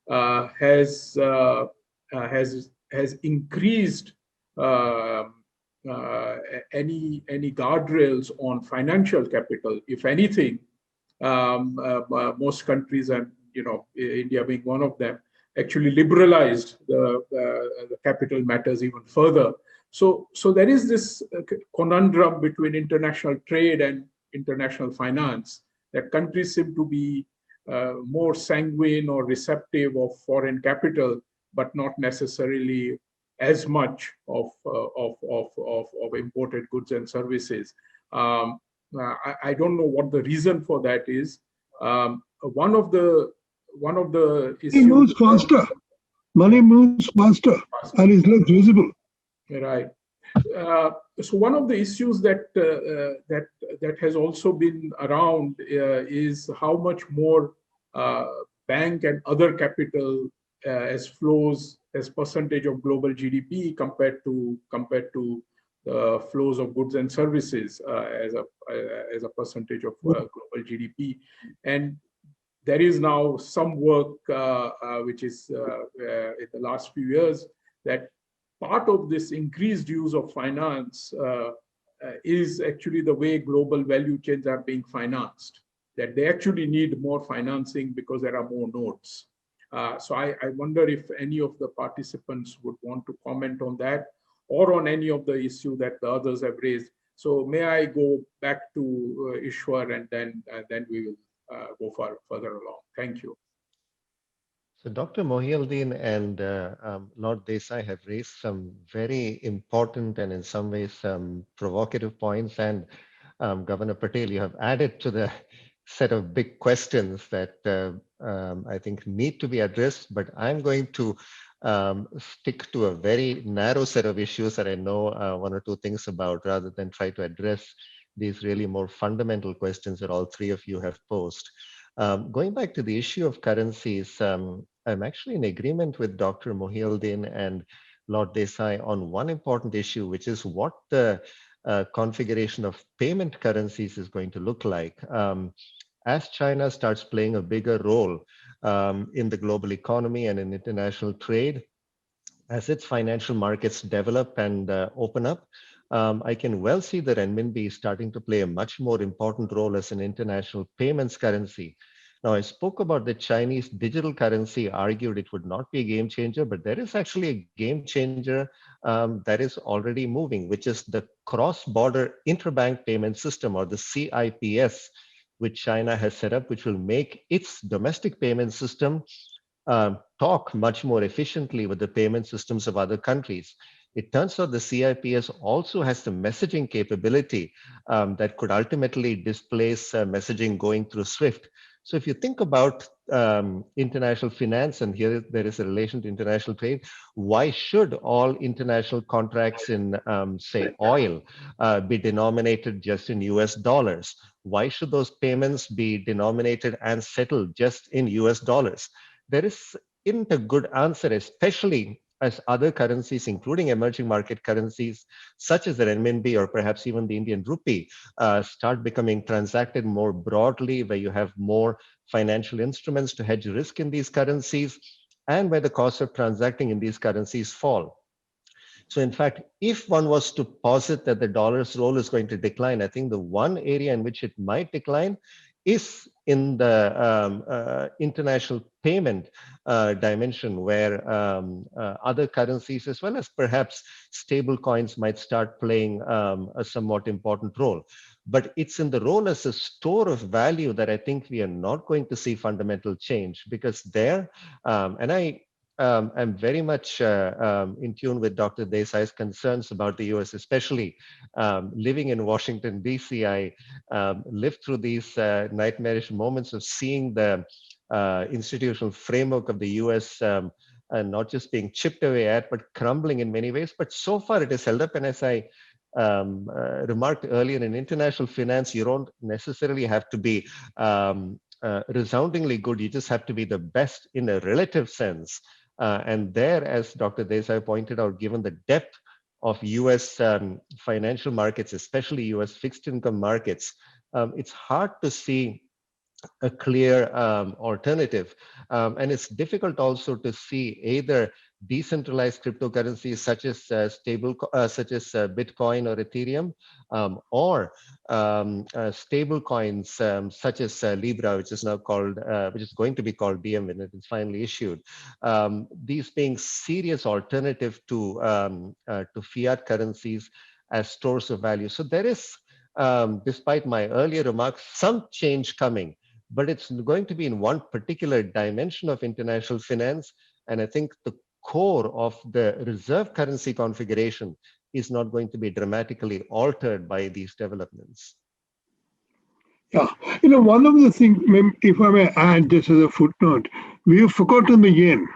has increased any guardrails on financial capital. If anything, most countries, and India being one of them, actually liberalized the capital matters even further. So there is this conundrum between international trade and international finance, that countries seem to be more sanguine or receptive of foreign capital, but not necessarily as much of imported goods and services. I don't know what the reason for that is. One of the issues. Money moves faster. Money moves faster and is less visible. Right. So one of the issues that has also been around is how much more bank and other capital as flows as percentage of global GDP compared to the flows of goods and services as a percentage of global GDP. And there is now some work which is in the last few years, that part of this increased use of finance is actually the way global value chains are being financed, that they actually need more financing because there are more nodes. So I wonder if any of the participants would want to comment on that, or on any of the issue that the others have raised. So may I go back to Eswar, and then we will go further along. Thank you. So Dr. Mohieldin and Lord Desai have raised some very important and in some ways provocative points. And Governor Patel, you have added to the set of big questions that I think need to be addressed, but I'm going to stick to a very narrow set of issues that I know one or two things about, rather than try to address these really more fundamental questions that all three of you have posed. Going back to the issue of currencies, I'm actually in agreement with Dr. Mohieldin and Lord Desai on one important issue, which is what the configuration of payment currencies is going to look like. As China starts playing a bigger role in the global economy and in international trade. As its financial markets develop and open up, I can well see the renminbi starting to play a much more important role as an international payments currency. Now, I spoke about the Chinese digital currency, argued it would not be a game changer, but there is actually a game changer that is already moving, which is the cross-border interbank payment system, or the CIPS, which China has set up, which will make its domestic payment system talk much more efficiently with the payment systems of other countries. It turns out the CIPS also has the messaging capability that could ultimately displace messaging going through SWIFT. So if you think about international finance, and here there is a relation to international trade, why should all international contracts in, say, oil be denominated just in US dollars? Why should those payments be denominated and settled just in US dollars? There isn't a good answer, especially as other currencies, including emerging market currencies, such as the renminbi or perhaps even the Indian rupee, start becoming transacted more broadly, where you have more financial instruments to hedge risk in these currencies, and where the cost of transacting in these currencies fall. So in fact, if one was to posit that the dollar's role is going to decline, I think the one area in which it might decline is in the international payment dimension, where other currencies, as well as perhaps stable coins, might start playing a somewhat important role. But it's in the role as a store of value that I think we are not going to see fundamental change, because there, and I'm very much in tune with Dr. Desai's concerns about the US, especially living in Washington, DC. I lived through these nightmarish moments of seeing the institutional framework of the US not just being chipped away at, but crumbling in many ways. But so far it is held up. And as I remarked earlier, in international finance, you don't necessarily have to be resoundingly good. You just have to be the best in a relative sense. And there, as Dr. Desai pointed out, given the depth of US financial markets, especially US fixed income markets, it's hard to see a clear alternative. And it's difficult also to see either decentralized cryptocurrencies such as Bitcoin or Ethereum, or stable coins such as Libra, which is now called, which is going to be called Diem when it is finally issued. These being serious alternative to fiat currencies as stores of value. So there is, despite my earlier remarks, some change coming, but it's going to be in one particular dimension of international finance. And I think the core of the reserve currency configuration is not going to be dramatically altered by these developments. Yeah, one of the things, if I may add just as a footnote, we have forgotten the yen.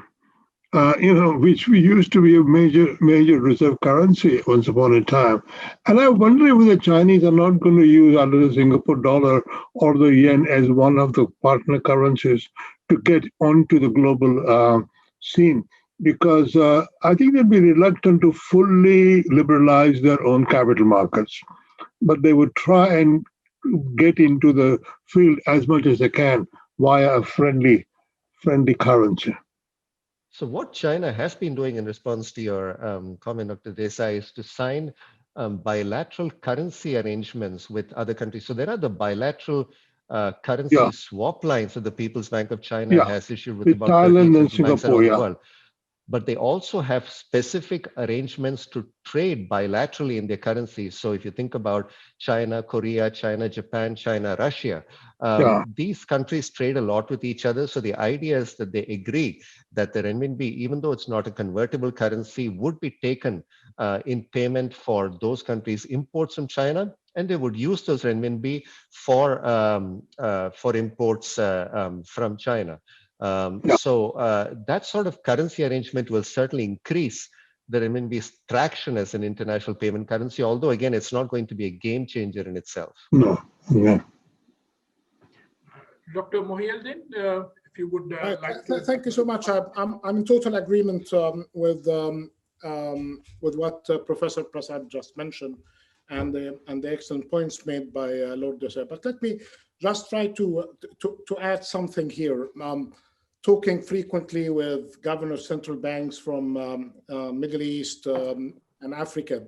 Which we used to be a major reserve currency once upon a time. And I wonder if the Chinese are not going to use either the Singapore dollar or the yen as one of the partner currencies to get onto the global scene, because I think they'd be reluctant to fully liberalize their own capital markets, but they would try and get into the field as much as they can via a friendly currency. So what China has been doing in response to your comment, Dr. Desai, is to sign bilateral currency arrangements with other countries. So there are the bilateral currency swap lines that the People's Bank of China has issued with about Thailand 30 and central banks Singapore, around the world. But they also have specific arrangements to trade bilaterally in their currencies. So if you think about China, Korea, China, Japan, China, Russia, these countries trade a lot with each other. So the idea is that they agree that the renminbi, even though it's not a convertible currency, would be taken in payment for those countries' imports from China, and they would use those renminbi for imports from China. So that sort of currency arrangement will certainly increase the renminbi's traction as an international payment currency, although again, it's not going to be a game changer in itself. No. Yeah. Dr. Mohieldin, if you would like to... Thank you so much. I'm in total agreement with what Professor Prasad just mentioned, and the excellent points made by Lord Desai. But let me just try to add something here. talking frequently with governors, central banks from Middle East and Africa,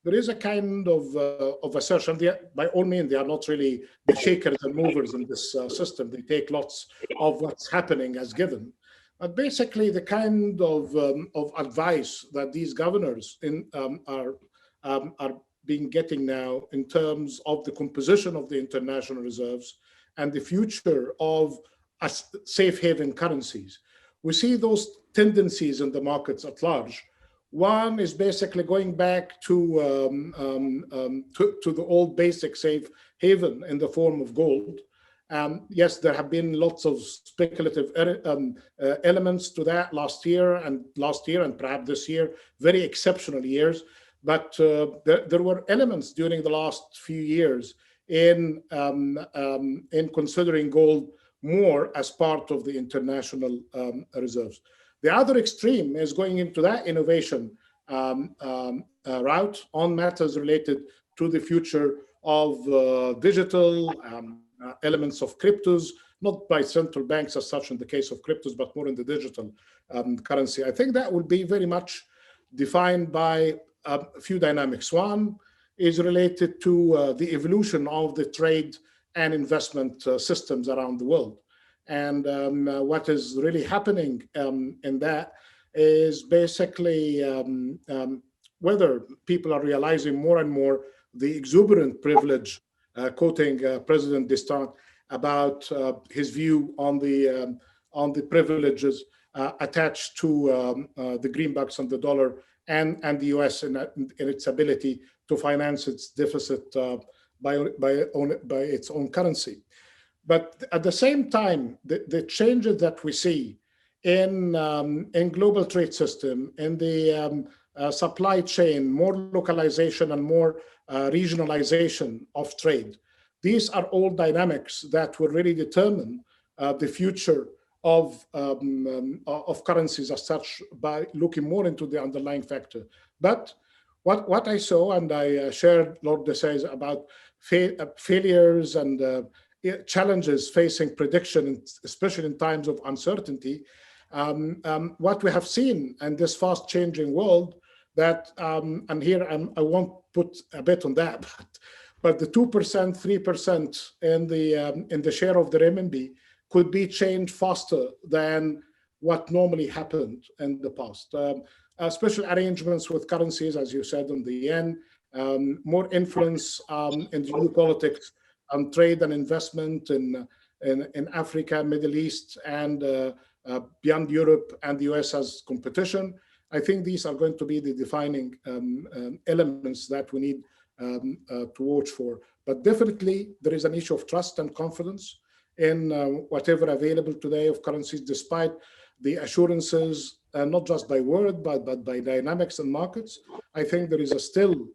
there is a kind of assertion. By all means, they are not really the shakers and movers in this system. They take lots of what's happening as given. But basically, the kind of advice that these governors are getting now in terms of the composition of the international reserves and the future of safe haven currencies. We see those tendencies in the markets at large. One is basically going back to the old basic safe haven in the form of gold. Yes, there have been lots of speculative elements to that last year and perhaps this year, very exceptional years. But there were elements during the last few years in considering gold more as part of the international reserves. The other extreme is going into that innovation route on matters related to the future of digital elements of cryptos, not by central banks as such in the case of cryptos, but more in the digital currency. I think that will be very much defined by a few dynamics. One is related to the evolution of the trade and investment systems around the world. And what is really happening in that is basically whether people are realizing more and more the exuberant privilege, quoting President Desai about his view on the privileges attached to the greenbacks and the dollar and the US in its ability to finance its deficit by its own currency. But at the same time, the changes that we see in global trade system, in the supply chain, more localization and more regionalization of trade, these are all dynamics that will really determine the future of currencies as such by looking more into the underlying factor. But what I saw, and I shared Lord Desai's about failures and challenges facing prediction, especially in times of uncertainty, what we have seen in this fast-changing world, that and here I won't put a bet on that, but the 2%, 3% in the share of the renminbi could be changed faster than what normally happened in the past. Special arrangements with currencies, as you said, on the yen, more influence in geopolitics and trade and investment in Africa, Middle East, and beyond Europe and the US as competition. I think these are going to be the defining elements that we need to watch for. But definitely there is an issue of trust and confidence in whatever available today of currencies, despite the assurances, not just by word, but by dynamics and markets. I think there is still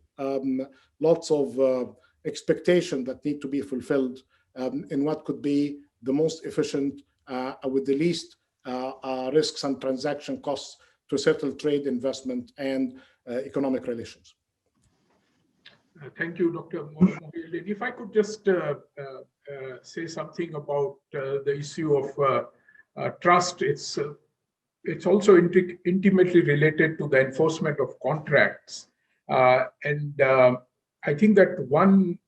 lots of expectation that need to be fulfilled in what could be the most efficient with the least risks and transaction costs to settle trade, investment, and economic relations. Thank you, Dr. Mohieldin. If I could just say something about the issue of trust, it's also intimately related to the enforcement of contracts. And I think that one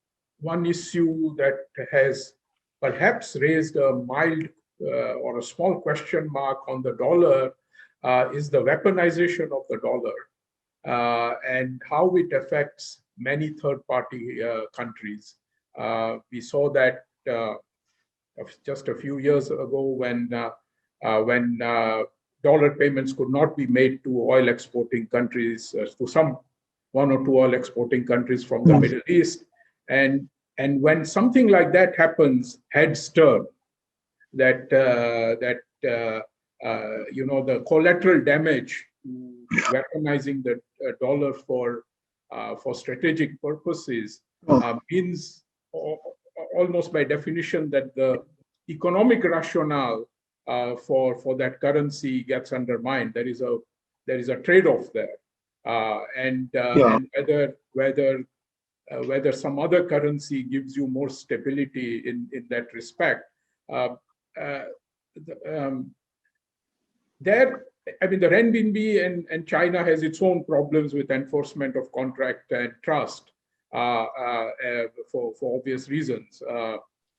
issue that has perhaps raised a mild or a small question mark on the dollar is the weaponization of the dollar and how it affects many third-party countries. We saw that just a few years ago when dollar payments could not be made to oil exporting countries, to one or two oil exporting countries from the Middle East. And when something like that happens, heads turn. That the collateral damage to weaponizing the dollar for strategic purposes means almost by definition that the economic rationale for that currency gets undermined. There is a trade-off there, and whether some other currency gives you more stability in that respect. there, I mean, the Renminbi and China has its own problems with enforcement of contract and trust for obvious reasons.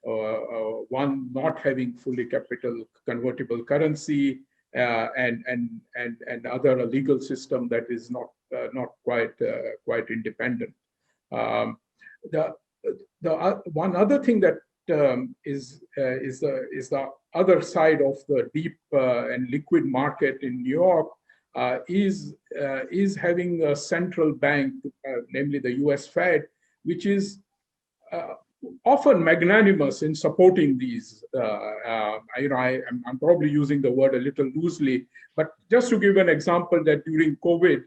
One, not having fully capital convertible currency, and other a legal system that is not quite independent. The one other thing that is the other side of the deep and liquid market in New York is having a central bank, namely the U.S. Fed, which is often magnanimous in supporting these. I'm probably using the word a little loosely, but just to give an example, that during COVID,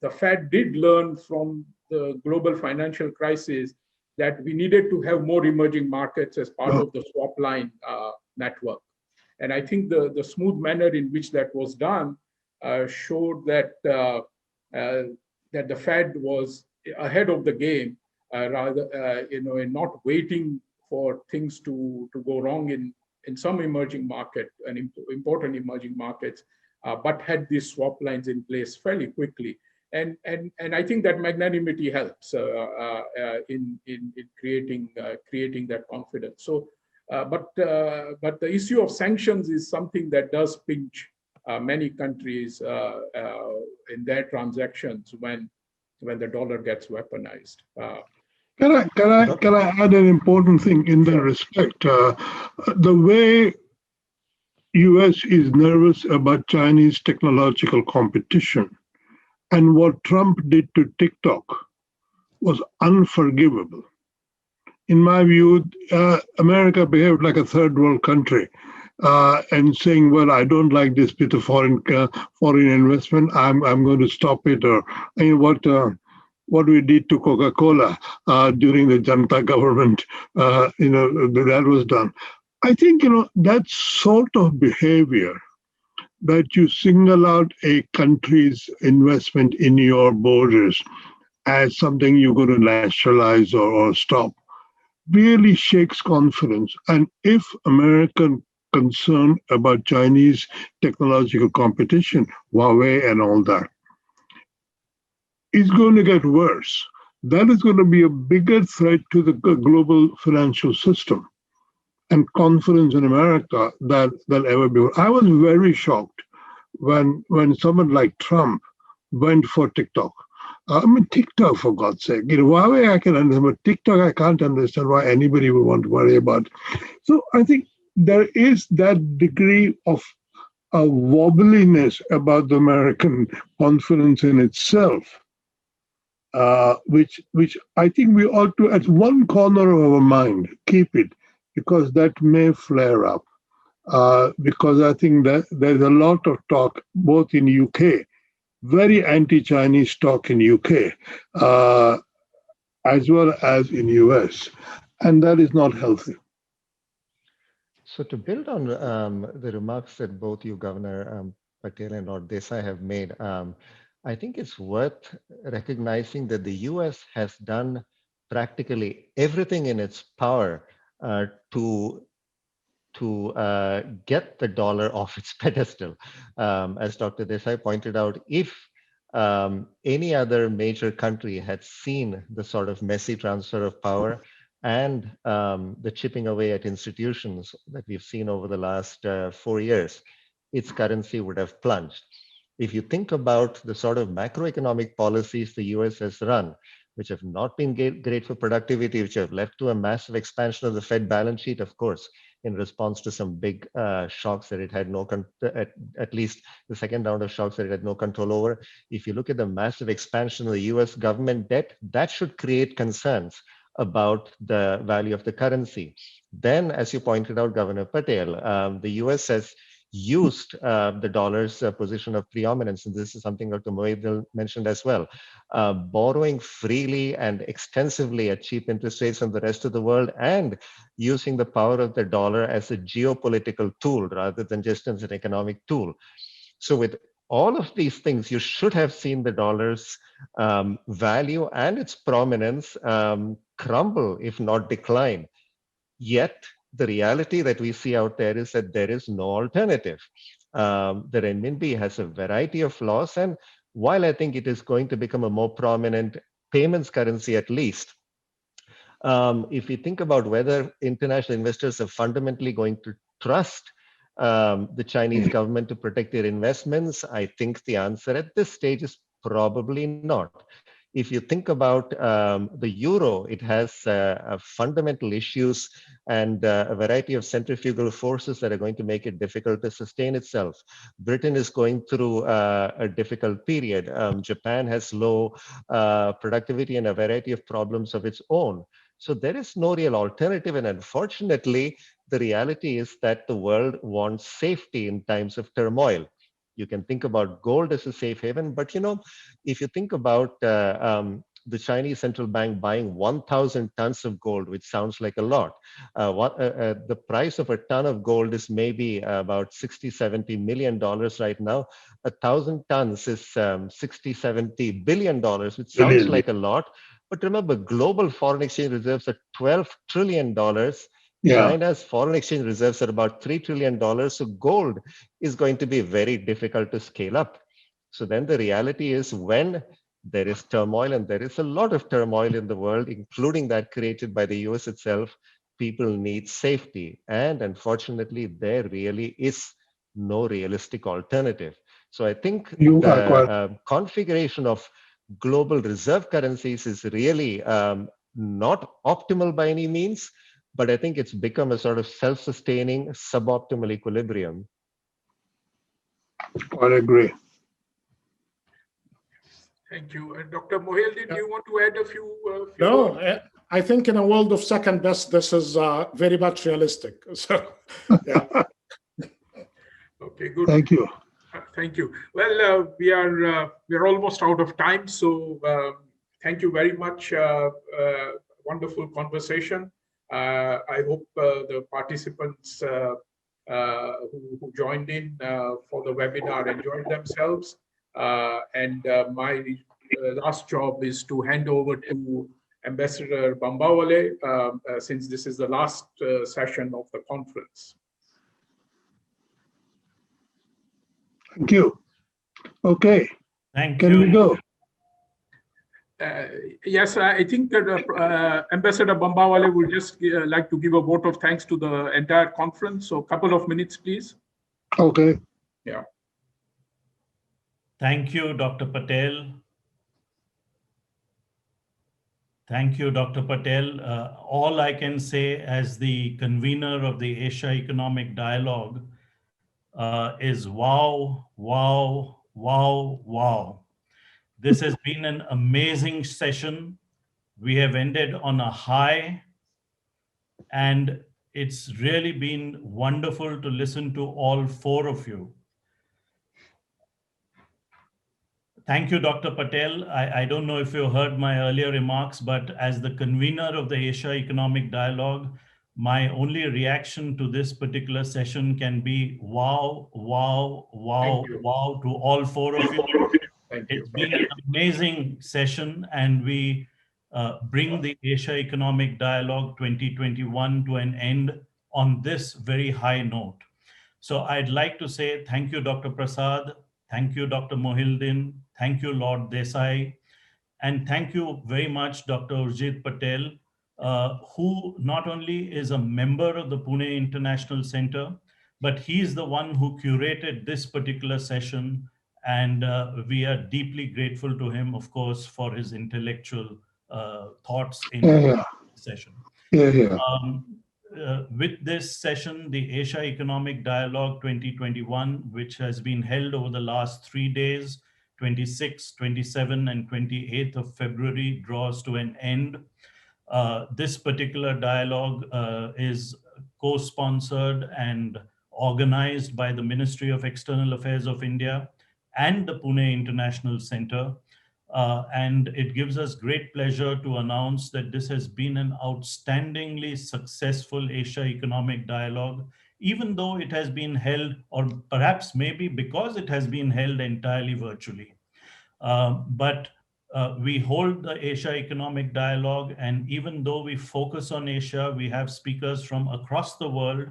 the Fed did learn from the global financial crisis that we needed to have more emerging markets as part of the swap line network. And I think the smooth manner in which that was done showed that that the Fed was ahead of the game, rather in not waiting for things to go wrong in some emerging market and important emerging markets, but had these swap lines in place fairly quickly. And I think that magnanimity helps in creating that confidence. So, but the issue of sanctions is something that does pinch many countries in their transactions when the dollar gets weaponized. Can I add an important thing in that respect? The way US is nervous about Chinese technological competition and what Trump did to TikTok was unforgivable. In my view, America behaved like a third world country and saying, well, I don't like this bit of foreign investment, I'm going to stop it. Or what we did to Coca-Cola during the Janata government, that was done. I think, that sort of behavior, that you single out a country's investment in your borders as something you're going to nationalize or stop, really shakes confidence. And if American concern about Chinese technological competition, Huawei and all that, is going to get worse, that is going to be a bigger threat to the global financial system and confidence in America than ever before. I was very shocked when someone like Trump went for TikTok. I mean, TikTok, for God's sake. Huawei I can understand, but TikTok I can't understand why anybody would want to worry about. So I think there is that degree of wobbliness about the American confidence in itself, which I think we ought to, at one corner of our mind, keep it, because that may flare up. Because I think that there's a lot of talk, both in UK, very anti-Chinese talk in UK, as well as in US, and that is not healthy. So to build on the remarks that both you, Governor Patel and Lord Desai, have made, I think it's worth recognizing that the US has done practically everything in its power to get the dollar off its pedestal. As Dr. Desai pointed out, if any other major country had seen the sort of messy transfer of power and the chipping away at institutions that we've seen over the last 4 years, its currency would have plunged. If you think about the sort of macroeconomic policies the US has run, which have not been great for productivity, which have led to a massive expansion of the Fed balance sheet, of course, in response to some big shocks that it had at least the second round of shocks that it had no control over. If you look at the massive expansion of the US government debt, that should create concerns about the value of the currency. Then, as you pointed out, Governor Patel, the US has used the dollar's position of preeminence, and this is something Dr. Mohieldin mentioned as well, borrowing freely and extensively at cheap interest rates from the rest of the world, and using the power of the dollar as a geopolitical tool rather than just as an economic tool. So with all of these things, you should have seen the dollar's value and its prominence crumble, if not decline. Yet the reality that we see out there is that there is no alternative. The renminbi has a variety of flaws, and while I think it is going to become a more prominent payments currency at least, if you think about whether international investors are fundamentally going to trust the Chinese government to protect their investments, I think the answer at this stage is probably not. If you think about the euro, it has fundamental issues and a variety of centrifugal forces that are going to make it difficult to sustain itself. Britain is going through a difficult period. Japan has low productivity and a variety of problems of its own. So there is no real alternative. And unfortunately, the reality is that the world wants safety in times of turmoil. You can think about gold as a safe haven, but if you think about the Chinese central bank buying 1,000 tons of gold, which sounds like a lot, the price of a ton of gold is maybe about $60-70 million right now. 1,000 tons is $60-70 billion, which sounds like a lot. But remember, global foreign exchange reserves are $12 trillion. Yeah. China's foreign exchange reserves are about $3 trillion. So gold is going to be very difficult to scale up. So then the reality is, when there is turmoil, and there is a lot of turmoil in the world, including that created by the US itself, people need safety. And unfortunately, there really is no realistic alternative. So I think the configuration of global reserve currencies is really not optimal by any means, but I think it's become a sort of self-sustaining, suboptimal equilibrium. I agree. Thank you. And Dr. Mohieldin, do you want to add a few No, words? I think in a world of second best, this is very much realistic. So, yeah. Okay, good. Thank you. Thank you. Well, we're almost out of time, so thank you very much. Wonderful conversation. I hope the participants who joined in for the webinar enjoyed themselves. And my last job is to hand over to Ambassador Bambawale, since this is the last session of the conference. Thank you. Okay. Thank Can you. we go? Yes, I think that Ambassador Bambawale would just like to give a vote of thanks to the entire conference. So a couple of minutes, please. Okay. Yeah. Thank you, Dr. Patel. Thank you, Dr. Patel. All I can say as the convener of the Asia Economic Dialogue is wow, wow, wow, wow. This has been an amazing session. We have ended on a high, and it's really been wonderful to listen to all four of you. Thank you, Dr. Patel. I don't know if you heard my earlier remarks, but as the convener of the Asia Economic Dialogue, my only reaction to this particular session can be wow, wow, wow, wow to all four of you. It's been an amazing session, and we bring the Asia Economic Dialogue 2021 to an end on this very high note. So I'd like to say thank you, Dr. Prasad. Thank you, Dr. Mohieldin. Thank you, Lord Desai. And thank you very much, Dr. Urjit Patel, who not only is a member of the Pune International Center, but he's the one who curated this particular session. And we are deeply grateful to him, of course, for his intellectual thoughts in the session. With this session, the Asia Economic Dialogue 2021, which has been held over the last 3 days, 26, 27, and 28th of February, draws to an end. This particular dialogue is co-sponsored and organized by the Ministry of External Affairs of India and the Pune International Center. And it gives us great pleasure to announce that this has been an outstandingly successful Asia Economic Dialogue, even though it has been held, or perhaps maybe because it has been held entirely virtually. But We hold the Asia Economic Dialogue, and even though we focus on Asia, we have speakers from across the world.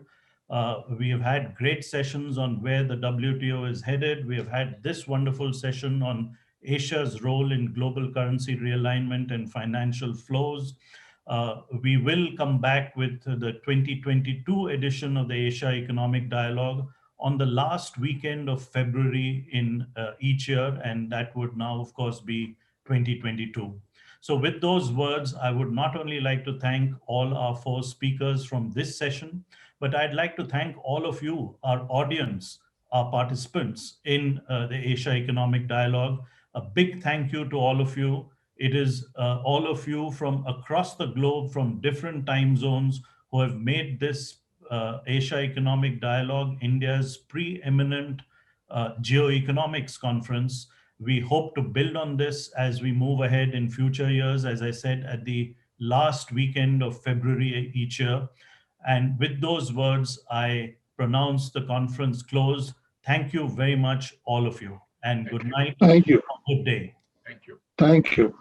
We have had great sessions on where the WTO is headed. We have had this wonderful session on Asia's role in global currency realignment and financial flows. We will come back with the 2022 edition of the Asia Economic Dialogue on the last weekend of February in each year, and that would now, of course, be 2022. So with those words, I would not only like to thank all our 4 speakers from this session, but I'd like to thank all of you, our audience, our participants in the Asia Economic Dialogue. A big thank you to all of you. It is all of you from across the globe, from different time zones, who have made this Asia Economic Dialogue India's preeminent geoeconomics conference. We hope to build on this as we move ahead in future years, as I said, at the last weekend of February each year. And with those words, I pronounce the conference closed. Thank you very much, all of you, and good night. Thank you. Good day. Thank you. Thank you.